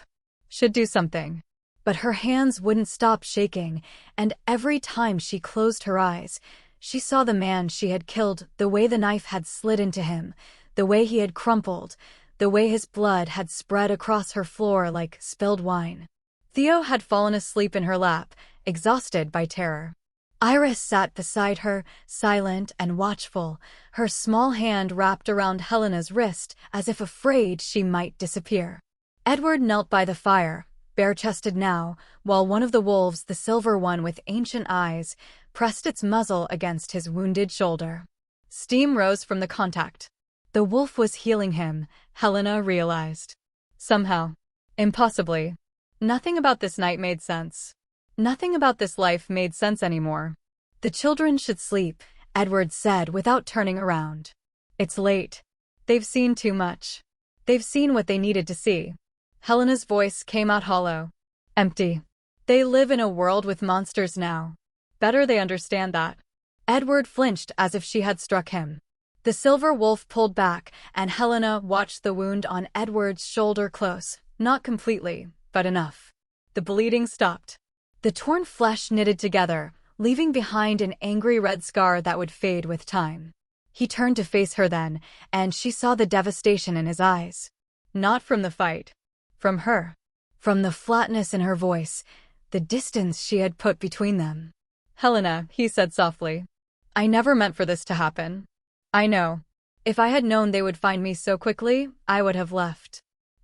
A: Should do something. But her hands wouldn't stop shaking, and every time she closed her eyes, she saw the man she had killed, the way the knife had slid into him, the way he had crumpled, the way his blood had spread across her floor like spilled wine. Theo had fallen asleep in her lap, exhausted by terror. Iris sat beside her, silent and watchful, her small hand wrapped around Helena's wrist as if afraid she might disappear. Edward knelt by the fire, bare-chested now, while one of the wolves, the silver one with ancient eyes, pressed its muzzle against his wounded shoulder. Steam rose from the contact. The wolf was healing him, Helena realized. Somehow. Impossibly. Nothing about this night made sense. Nothing about this life made sense anymore. The children should sleep, Edward said without turning around. It's late. They've seen too much. They've seen what they needed to see. Helena's voice came out hollow. Empty. They live in a world with monsters now. Better they understand that. Edward flinched as if she had struck him. The silver wolf pulled back, and Helena watched the wound on Edward's shoulder close, not completely, but enough. The bleeding stopped. The torn flesh knitted together, leaving behind an angry red scar that would fade with time. He turned to face her then, and she saw the devastation in his eyes. Not from the fight. From her. From the flatness in her voice, the distance she had put between them. Helena, he said softly. I never meant for this to happen. I know. If I had known they would find me so quickly, I would have left.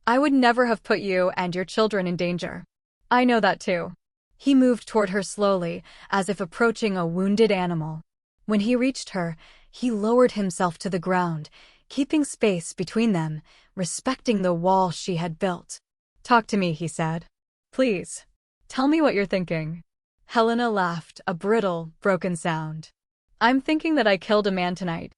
A: I would never have put you and your children in danger. I know that too. He moved toward her slowly, as if approaching a wounded animal. When he reached her, he lowered himself to the ground, keeping space between them, respecting the wall she had built. Talk to me, he said. Please. Tell me what you're thinking. Helena laughed, a brittle, broken sound. I'm thinking that I killed a man tonight.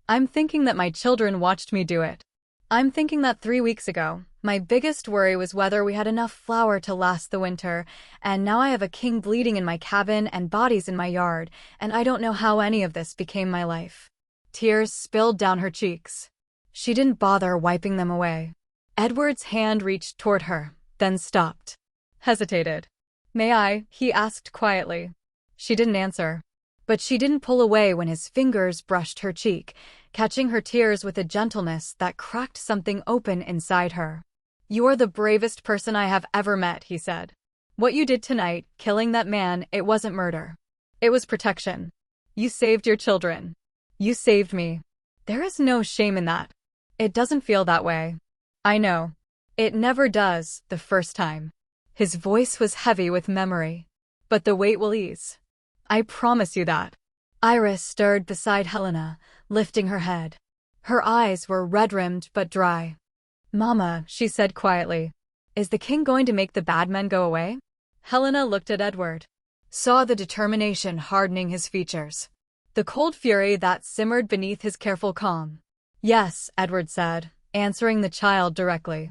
A: I'm thinking that my children watched me do it. I'm thinking that 3 weeks ago, my biggest worry was whether we had enough flour to last the winter, and now I have a king bleeding in my cabin and bodies in my yard, and I don't know how any of this became my life. Tears spilled down her cheeks. She didn't bother wiping them away. Edward's hand reached toward her, then stopped. Hesitated. May I? He asked quietly. She didn't answer. But she didn't pull away when his fingers brushed her cheek, catching her tears with a gentleness that cracked something open inside her. You're the bravest person I have ever met, he said. What you did tonight, killing that man, it wasn't murder. It was protection. You saved your children. You saved me. There is no shame in that. It doesn't feel that way. I know. It never does, the first time. His voice was heavy with memory. But the weight will ease. I promise you that. Iris stirred beside Helena, lifting her head. Her eyes were red-rimmed but dry. Mama, she said quietly, is the king going to make the bad men go away? Helena looked at Edward, saw the determination hardening his features, the cold fury that simmered beneath his careful calm. Yes, Edward said, answering the child directly.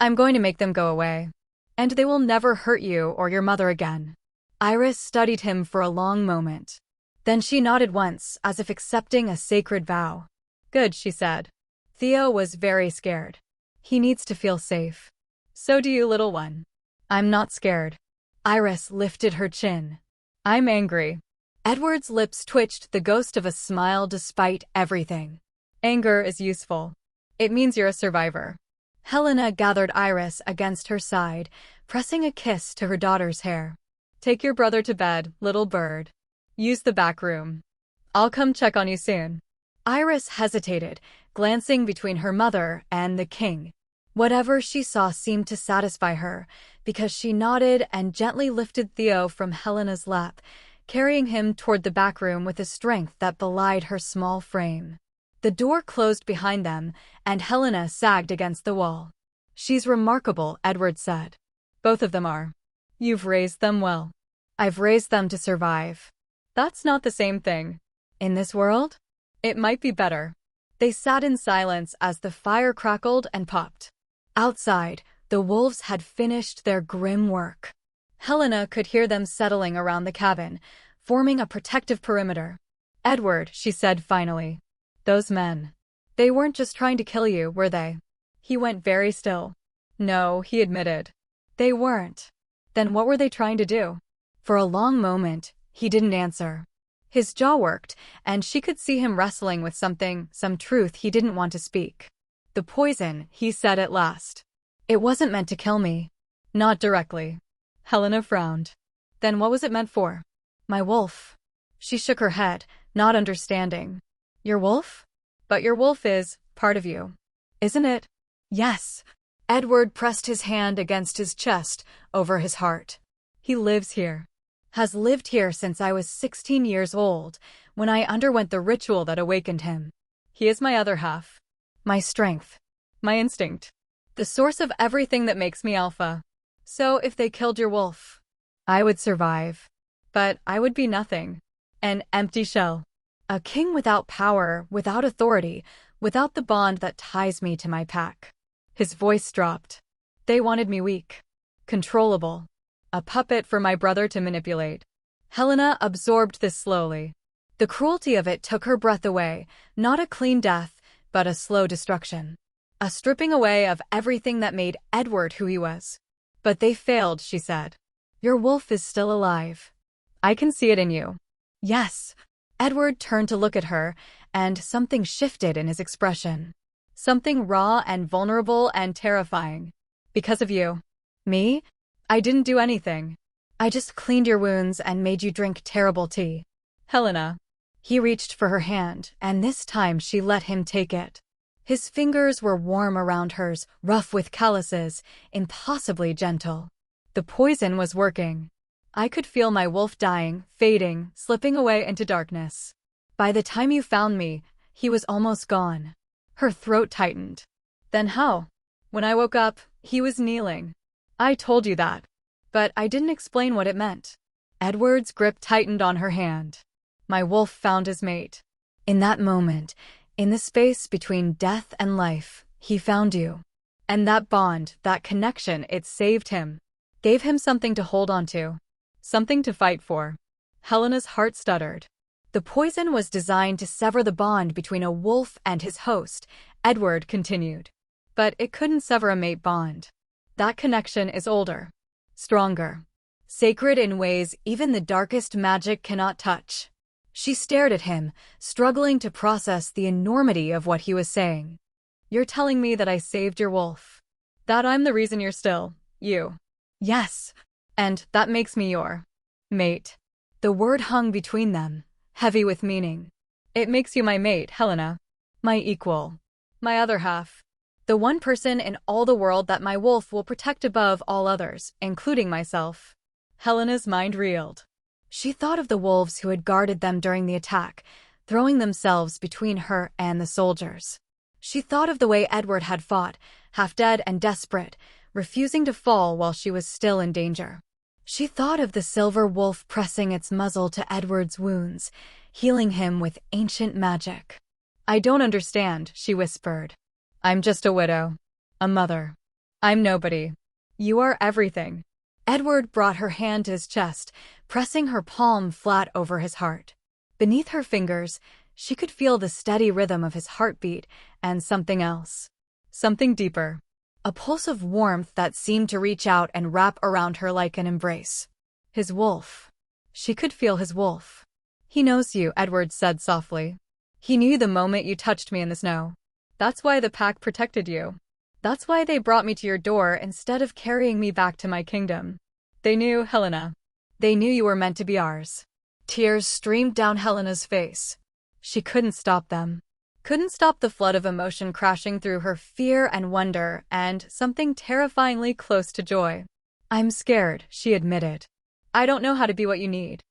A: I'm going to make them go away. And they will never hurt you or your mother again. Iris studied him for a long moment. Then she nodded once, as if accepting a sacred vow. Good, she said. Theo was very scared. He needs to feel safe. So do you, little one. I'm not scared. Iris lifted her chin. I'm angry. Edward's lips twitched, the ghost of a smile despite everything. Anger is useful. It means you're a survivor. Helena gathered Iris against her side, pressing a kiss to her daughter's hair. Take your brother to bed, little bird. Use the back room. I'll come check on you soon. Iris hesitated, glancing between her mother and the king. Whatever she saw seemed to satisfy her, because she nodded and gently lifted Theo from Helena's lap, carrying him toward the back room with a strength that belied her small frame. The door closed behind them, and Helena sagged against the wall. She's remarkable, Edward said. Both of them are. You've raised them well. I've raised them to survive. That's not the same thing. In this world? It might be better. They sat in silence as the fire crackled and popped. Outside, the wolves had finished their grim work. Helena could hear them settling around the cabin, forming a protective perimeter. Edward, she said finally. Those men. They weren't just trying to kill you, were they? He went very still. No, he admitted. They weren't. Then what were they trying to do? For a long moment, he didn't answer. His jaw worked, and she could see him wrestling with something, some truth he didn't want to speak. The poison, he said at last. It wasn't meant to kill me. Not directly. Helena frowned. Then what was it meant for? My wolf. She shook her head, not understanding. Your wolf? But your wolf is part of you, isn't it? Yes. Edward pressed his hand against his chest, over his heart. He lives here. Has lived here since I was 16 years old, when I underwent the ritual that awakened him. He is my other half. My strength. My instinct. The source of everything that makes me alpha. So if they killed your wolf, I would survive. But I would be nothing. An empty shell. A king without power, without authority, without the bond that ties me to my pack. His voice dropped. They wanted me weak. Controllable. A puppet for my brother to manipulate. Helena absorbed this slowly. The cruelty of it took her breath away, not a clean death, but a slow destruction. A stripping away of everything that made Edward who he was. But they failed, she said. Your wolf is still alive. I can see it in you. Yes. Edward turned to look at her, and something shifted in his expression. Something raw and vulnerable and terrifying. Because of you. Me? I didn't do anything. I just cleaned your wounds and made you drink terrible tea. Helena. He reached for her hand, and this time she let him take it. His fingers were warm around hers, rough with calluses, impossibly gentle. The poison was working. I could feel my wolf dying, fading, slipping away into darkness. By the time you found me, he was almost gone. Her throat tightened. Then how? When I woke up, he was kneeling. I told you that. But I didn't explain what it meant. Edward's grip tightened on her hand. My wolf found his mate. In that moment, in the space between death and life, he found you. And that bond, that connection, it saved him. Gave him something to hold on to. Something to fight for. Helena's heart stuttered. The poison was designed to sever the bond between a wolf and his host, Edward continued. But it couldn't sever a mate bond. That connection is older. Stronger. Sacred in ways even the darkest magic cannot touch. She stared at him, struggling to process the enormity of what he was saying. You're telling me that I saved your wolf? That I'm the reason you're still, you? Yes. And that makes me your mate. The word hung between them, heavy with meaning. It makes you my mate, Helena. My equal. My other half. The one person in all the world that my wolf will protect above all others, including myself. Helena's mind reeled. She thought of the wolves who had guarded them during the attack, throwing themselves between her and the soldiers. She thought of the way Edward had fought, half dead and desperate, refusing to fall while she was still in danger. She thought of the silver wolf pressing its muzzle to Edward's wounds, healing him with ancient magic. I don't understand, she whispered. I'm just a widow. A mother. I'm nobody. You are everything. Edward brought her hand to his chest, pressing her palm flat over his heart. Beneath her fingers, she could feel the steady rhythm of his heartbeat and something else. Something deeper. A pulse of warmth that seemed to reach out and wrap around her like an embrace. His wolf. She could feel his wolf. He knows you, Edward said softly. He knew the moment you touched me in the snow. That's why the pack protected you. That's why they brought me to your door instead of carrying me back to my kingdom. They knew, Helena. They knew you were meant to be ours. Tears streamed down Helena's face. She couldn't stop them. Couldn't stop the flood of emotion crashing through her, fear and wonder and something terrifyingly close to joy. I'm scared, she admitted. I don't know how to be what you need.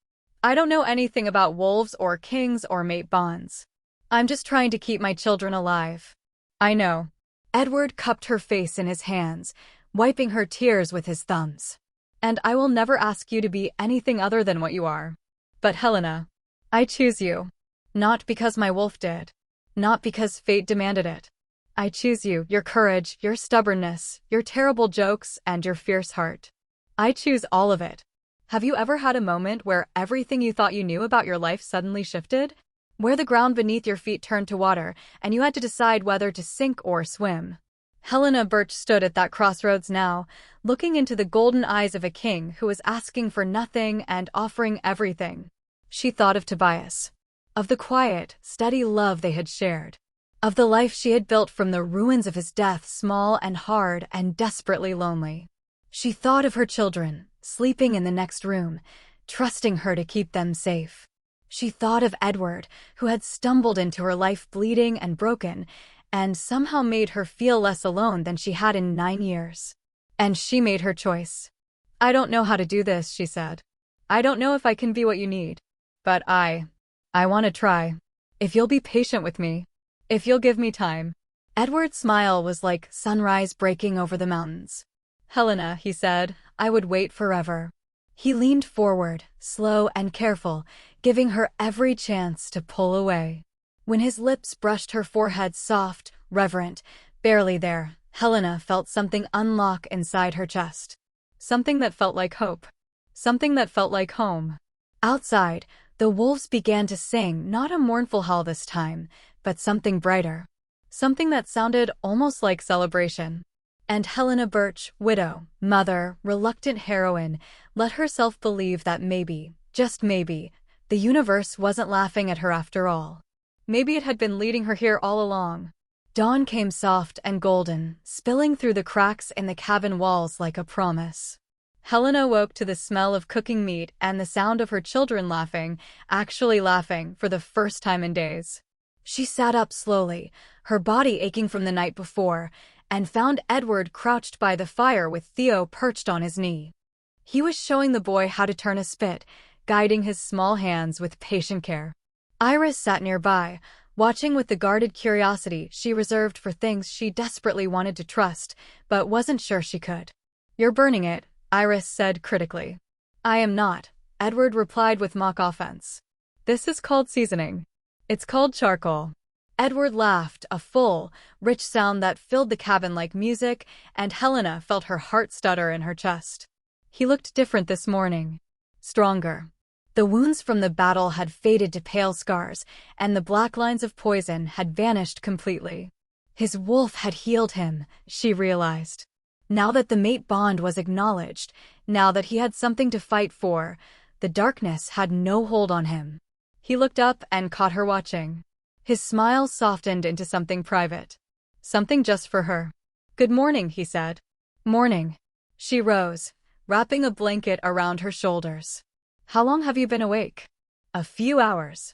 A: I don't know anything about wolves or kings or mate bonds. I'm just trying to keep my children alive. I know. Edward cupped her face in his hands, wiping her tears with his thumbs. And I will never ask you to be anything other than what you are. But Helena, I choose you. Not because my wolf did. Not because fate demanded it. I choose you, your courage, your stubbornness, your terrible jokes, and your fierce heart. I choose all of it. Have you ever had a moment where everything you thought you knew about your life suddenly shifted? Where the ground beneath your feet turned to water, and you had to decide whether to sink or swim? Helena Birch stood at that crossroads now, looking into the golden eyes of a king who was asking for nothing and offering everything. She thought of Tobias. Of the quiet, steady love they had shared. Of the life she had built from the ruins of his death, small and hard and desperately lonely. She thought of her children, sleeping in the next room, trusting her to keep them safe. She thought of Edward, who had stumbled into her life bleeding and broken, and somehow made her feel less alone than she had in 9 years. And she made her choice. "I don't know how to do this," she said. "I don't know if I can be what you need. But I want to try. If you'll be patient with me. If you'll give me time." Edward's smile was like sunrise breaking over the mountains. "Helena," he said, "I would wait forever." He leaned forward, slow and careful, giving her every chance to pull away. When his lips brushed her forehead, soft, reverent, barely there, Helena felt something unlock inside her chest. Something that felt like hope. Something that felt like home. Outside, the wolves began to sing, not a mournful howl this time, but something brighter. Something that sounded almost like celebration. And Helena Birch, widow, mother, reluctant heroine, let herself believe that maybe, just maybe, the universe wasn't laughing at her after all. Maybe it had been leading her here all along. Dawn came soft and golden, spilling through the cracks in the cabin walls like a promise. Helena woke to the smell of cooking meat and the sound of her children laughing, actually laughing, for the first time in days. She sat up slowly, her body aching from the night before, and found Edward crouched by the fire with Theo perched on his knee. He was showing the boy how to turn a spit, guiding his small hands with patient care. Iris sat nearby, watching with the guarded curiosity she reserved for things she desperately wanted to trust, but wasn't sure she could. "You're burning it," Iris said critically. "I am not," Edward replied with mock offense. "This is called seasoning. It's called charcoal." Edward laughed, a full, rich sound that filled the cabin like music, and Helena felt her heart stutter in her chest. He looked different this morning. Stronger. The wounds from the battle had faded to pale scars, and the black lines of poison had vanished completely. His wolf had healed him, she realized. Now that the mate bond was acknowledged, now that he had something to fight for, the darkness had no hold on him. He looked up and caught her watching. His smile softened into something private. Something just for her. "Good morning," he said. "Morning." She rose, wrapping a blanket around her shoulders. "How long have you been awake?" "A few hours.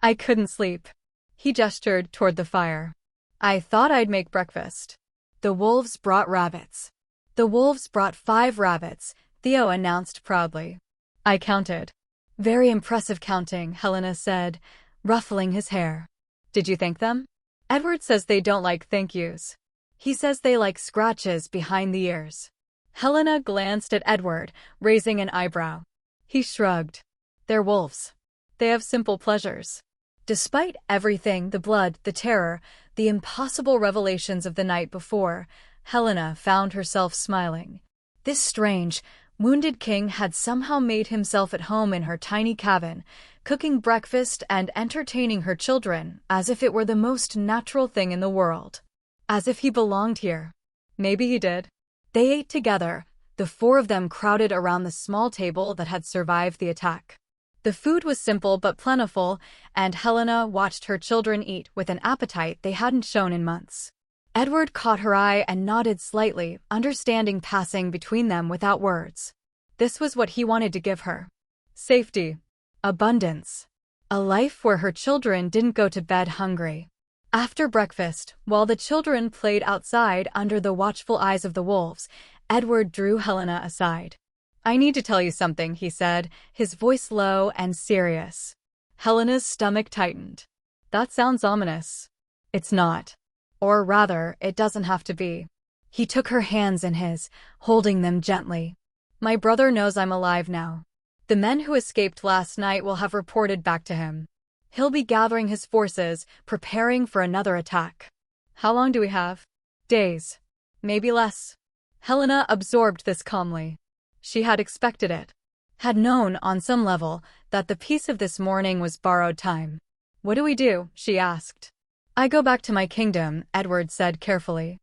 A: I couldn't sleep." He gestured toward the fire. "I thought I'd make breakfast." The wolves brought rabbits. "The wolves brought 5 rabbits," Theo announced proudly. "I counted." "Very impressive counting," Helena said, ruffling his hair. "Did you thank them?" "Edward says they don't like thank yous. He says they like scratches behind the ears." Helena glanced at Edward, raising an eyebrow. He shrugged. "They're wolves. They have simple pleasures." Despite everything, the blood, the terror, the impossible revelations of the night before, Helena found herself smiling. This strange, wounded king had somehow made himself at home in her tiny cabin, cooking breakfast and entertaining her children as if it were the most natural thing in the world. As if he belonged here. Maybe he did. They ate together, the 4 of them crowded around the small table that had survived the attack. The food was simple but plentiful, and Helena watched her children eat with an appetite they hadn't shown in months. Edward caught her eye and nodded slightly, understanding passing between them without words. This was what he wanted to give her. Safety. Abundance. A life where her children didn't go to bed hungry. After breakfast, while the children played outside under the watchful eyes of the wolves, Edward drew Helena aside. "I need to tell you something," he said, his voice low and serious. Helena's stomach tightened. "That sounds ominous." "It's not. Or rather, it doesn't have to be." He took her hands in his, holding them gently. "My brother knows I'm alive now. The men who escaped last night will have reported back to him. He'll be gathering his forces, preparing for another attack." "How long do we have?" "Days. Maybe less." Helena absorbed this calmly. She had expected it. Had known, on some level, that the peace of this morning was borrowed time. "What do we do?" she asked. "I go back to my kingdom," Edward said carefully.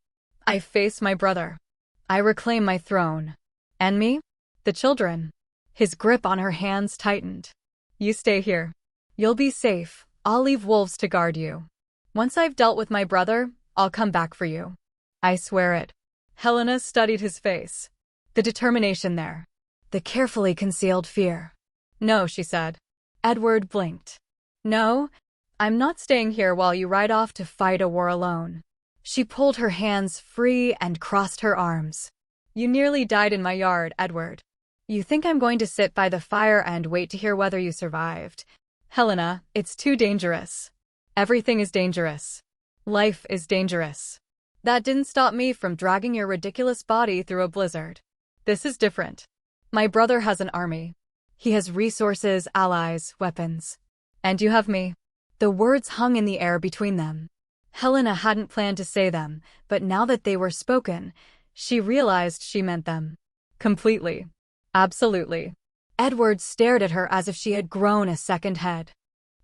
A: "I face my brother. I reclaim my throne. And me? The children." His grip on her hands tightened. "You stay here. You'll be safe. I'll leave wolves to guard you. Once I've dealt with my brother, I'll come back for you. I swear it." Helena studied his face. The determination there. the carefully concealed fear. "No," she said. Edward blinked. "No, I'm not staying here while you ride off to fight a war alone." She pulled her hands free and crossed her arms. "You nearly died in my yard, Edward. You think I'm going to sit by the fire and wait to hear whether you survived? Helena, it's too dangerous. Everything is dangerous. Life is dangerous. That didn't stop me from dragging your ridiculous body through a blizzard. This is different. My brother has an army. He has resources, allies, weapons. And you have me." The words hung in the air between them. Helena hadn't planned to say them, but now that they were spoken, she realized she meant them. Completely. Absolutely. Edward stared at her as if she had grown a second head.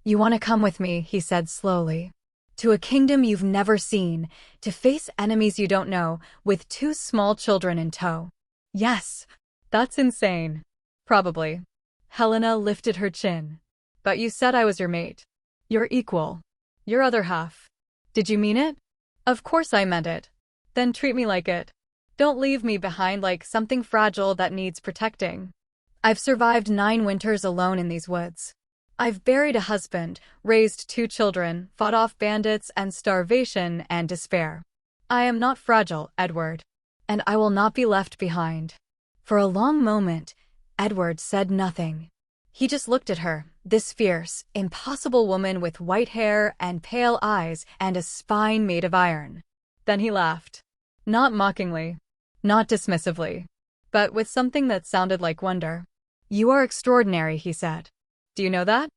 A: "You want to come with me," he said slowly. "To a kingdom you've never seen, to face enemies you don't know, with 2 small children in tow." "Yes. That's insane." "Probably." Helena lifted her chin. "But you said I was your mate. Your equal. Your other half. Did you mean it?" "Of course I meant it." "Then treat me like it. Don't leave me behind like something fragile that needs protecting. I've survived 9 winters alone in these woods. I've buried a husband, raised 2 children, fought off bandits and starvation and despair. I am not fragile, Edward. And I will not be left behind." For a long moment, Edward said nothing. He just looked at her, this fierce, impossible woman with white hair and pale eyes and a spine made of iron. Then he laughed. Not mockingly, not dismissively, but with something that sounded like wonder. "You are extraordinary," he said. "Do you know that?"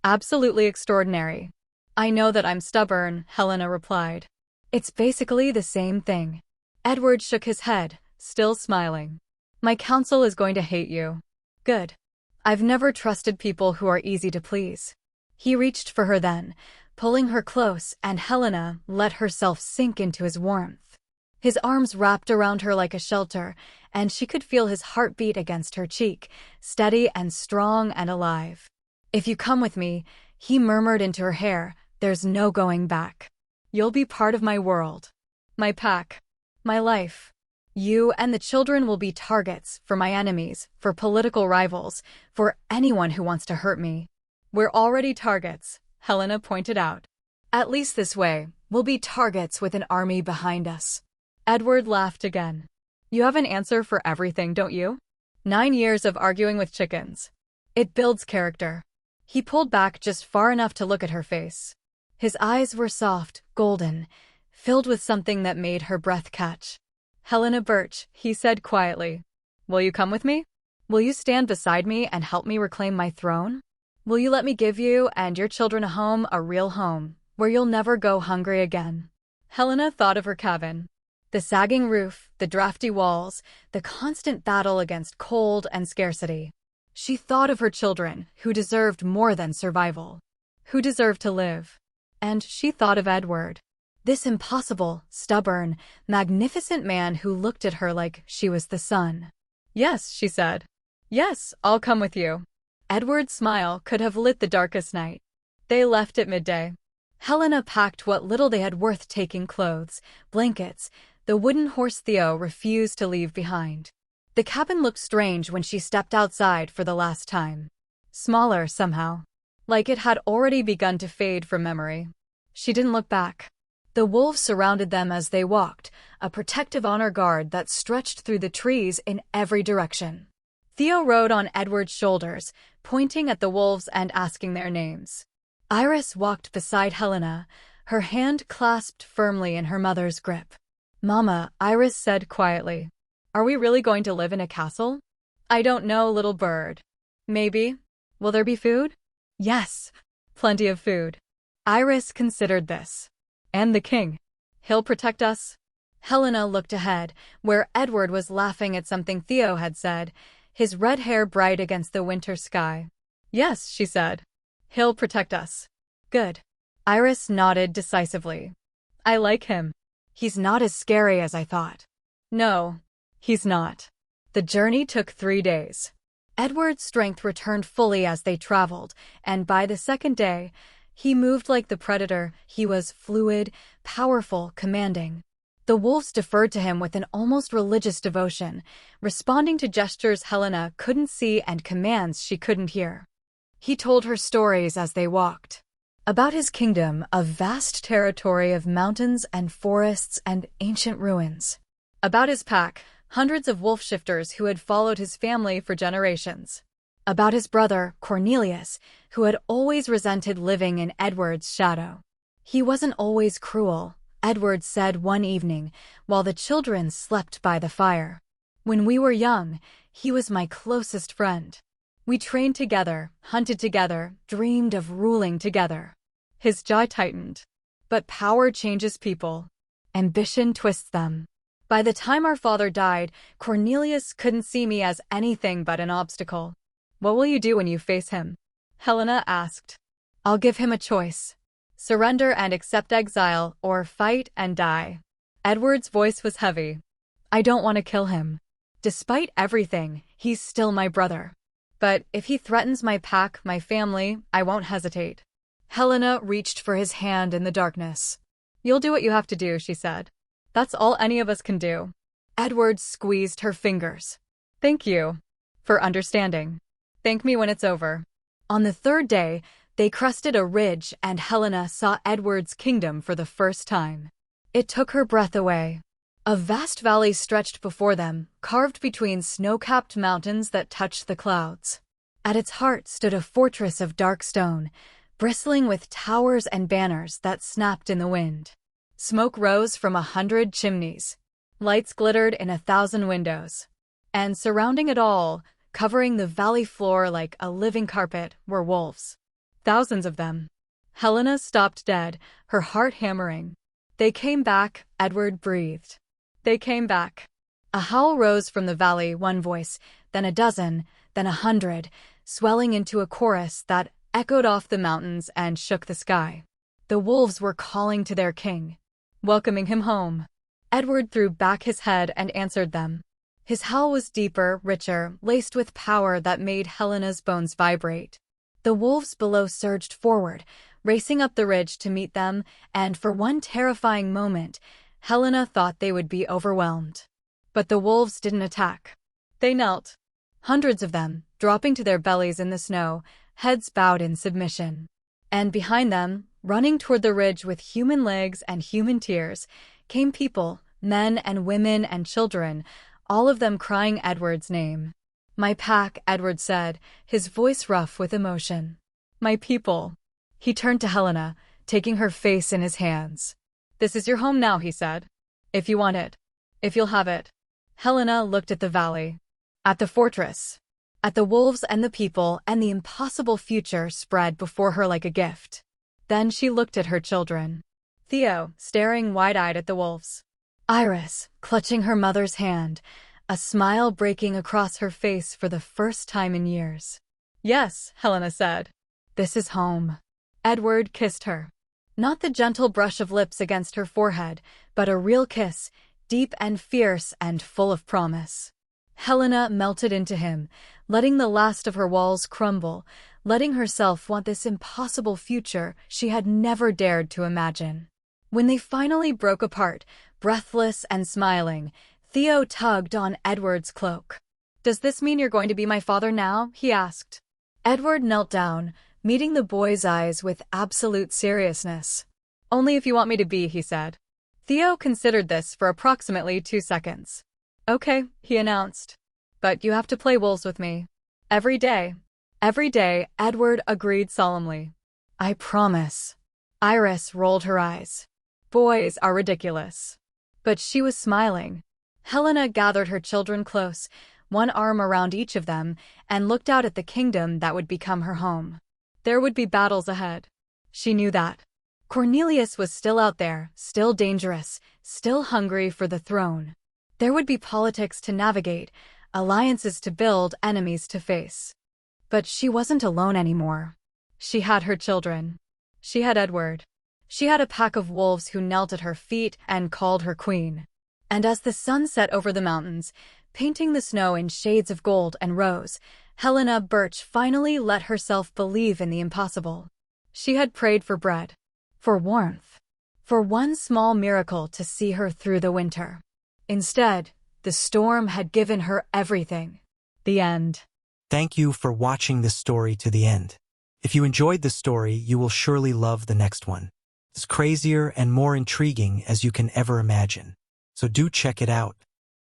A: "Absolutely extraordinary." "I know that I'm stubborn," Helena replied. "It's basically the same thing." Edward shook his head, still smiling. "My council is going to hate you." "Good. I've never trusted people who are easy to please." He reached for her then, pulling her close, and Helena let herself sink into his warmth. His arms wrapped around her like a shelter, and she could feel his heartbeat against her cheek, steady and strong and alive. "If you come with me," he murmured into her hair, "there's no going back. You'll be part of my world. My pack. My life. You and the children will be targets for my enemies, for political rivals, for anyone who wants to hurt me." "We're already targets," Helena pointed out. "At least this way, we'll be targets with an army behind us." Edward laughed again. "You have an answer for everything, don't you? 9 years of arguing with chickens. It builds character." He pulled back just far enough to look at her face. His eyes were soft, golden, filled with something that made her breath catch. "Helena Birch," he said quietly. "Will you come with me? Will you stand beside me and help me reclaim my throne? Will you let me give you and your children a home, a real home, where you'll never go hungry again?" Helena thought of her cabin. The sagging roof, the drafty walls, the constant battle against cold and scarcity. She thought of her children, who deserved more than survival, who deserved to live. And she thought of Edward. This impossible, stubborn, magnificent man who looked at her like she was the sun. "Yes," she said. "Yes, I'll come with you." Edward's smile could have lit the darkest night. They left at midday. Helena packed what little they had worth taking: clothes, blankets. The wooden horse Theo refused to leave behind. The cabin looked strange when she stepped outside for the last time. Smaller, somehow. Like it had already begun to fade from memory. She didn't look back. The wolves surrounded them as they walked, a protective honor guard that stretched through the trees in every direction. Theo rode on Edward's shoulders, pointing at the wolves and asking their names. Iris walked beside Helena, her hand clasped firmly in her mother's grip. "Mama," Iris said quietly. "Are we really going to live in a castle?" "I don't know, little bird. Maybe. Will there be food?" "Yes. Plenty of food." Iris considered this. "And the king. He'll protect us?" Helena looked ahead, where Edward was laughing at something Theo had said, his red hair bright against the winter sky. "Yes," she said. "He'll protect us." "Good." Iris nodded decisively. "I like him. He's not as scary as I thought." "No, he's not." The journey took 3 days. Edward's strength returned fully as they traveled, and by the second day, he moved like the predator. He was fluid, powerful, commanding. The wolves deferred to him with an almost religious devotion, responding to gestures Helena couldn't see and commands she couldn't hear. He told her stories as they walked. About his kingdom, a vast territory of mountains and forests and ancient ruins. About his pack, hundreds of wolf shifters who had followed his family for generations. About his brother, Cornelius, who had always resented living in Edward's shadow. He wasn't always cruel, Edward said one evening, while the children slept by the fire. When we were young, he was my closest friend. We trained together, hunted together, dreamed of ruling together. His jaw tightened. But power changes people. Ambition twists them. By the time our father died, Cornelius couldn't see me as anything but an obstacle. What will you do when you face him? Helena asked. I'll give him a choice. Surrender and accept exile, or fight and die. Edward's voice was heavy. I don't want to kill him. Despite everything, he's still my brother. But if he threatens my pack, my family, I won't hesitate. Helena reached for his hand in the darkness. You'll do what you have to do, she said. That's all any of us can do. Edward squeezed her fingers. Thank you for understanding. Thank me when it's over. On the third day, they crested a ridge and Helena saw Edward's kingdom for the first time. It took her breath away. A vast valley stretched before them, carved between snow-capped mountains that touched the clouds. At its heart stood a fortress of dark stone, bristling with towers and banners that snapped in the wind. Smoke rose from 100 chimneys. Lights glittered in 1,000 windows. And surrounding it all, covering the valley floor like a living carpet, were wolves. Thousands of them. Helena stopped dead, her heart hammering. They came back, Edward breathed. They came back. A howl rose from the valley, one voice, then a dozen, then 100, swelling into a chorus that echoed off the mountains and shook the sky. The wolves were calling to their king, welcoming him home. Edward threw back his head and answered them. His howl was deeper, richer, laced with power that made Helena's bones vibrate. The wolves below surged forward, racing up the ridge to meet them, and for one terrifying moment, Helena thought they would be overwhelmed. But the wolves didn't attack. They knelt. Hundreds of them, dropping to their bellies in the snow, heads bowed in submission. And behind them, running toward the ridge with human legs and human tears, came people, men and women and children, all of them crying Edward's name. My pack, Edward said, his voice rough with emotion. My people. He turned to Helena, taking her face in his hands. This is your home now, he said. If you want it. If you'll have it. Helena looked at the valley. At the fortress. At the wolves and the people, and the impossible future spread before her like a gift. Then she looked at her children. Theo, staring wide-eyed at the wolves. Iris, clutching her mother's hand, a smile breaking across her face for the first time in years. Yes, Helena said. This is home. Edward kissed her. Not the gentle brush of lips against her forehead, but a real kiss, deep and fierce and full of promise. Helena melted into him, letting the last of her walls crumble, letting herself want this impossible future she had never dared to imagine. When they finally broke apart, breathless and smiling, Theo tugged on Edward's cloak. Does this mean you're going to be my father now? He asked. Edward knelt down, meeting the boy's eyes with absolute seriousness. Only if you want me to be, he said. Theo considered this for approximately 2 seconds. Okay, he announced. But you have to play wolves with me. Every day. Every day, Edward agreed solemnly. I promise. Iris rolled her eyes. Boys are ridiculous. But she was smiling. Helena gathered her children close, one arm around each of them, and looked out at the kingdom that would become her home. There would be battles ahead. She knew that. Cornelius was still out there, still dangerous, still hungry for the throne. There would be politics to navigate, alliances to build, enemies to face. But she wasn't alone anymore. She had her children. She had Edward. She had a pack of wolves who knelt at her feet and called her queen. And as the sun set over the mountains, painting the snow in shades of gold and rose, Helena Birch finally let herself believe in the impossible. She had prayed for bread, for warmth, for one small miracle to see her through the winter. Instead, the storm had given her everything. The end.
B: Thank you for watching this story to the end. If you enjoyed this story, you will surely love the next one. It's crazier and more intriguing as you can ever imagine. So do check it out.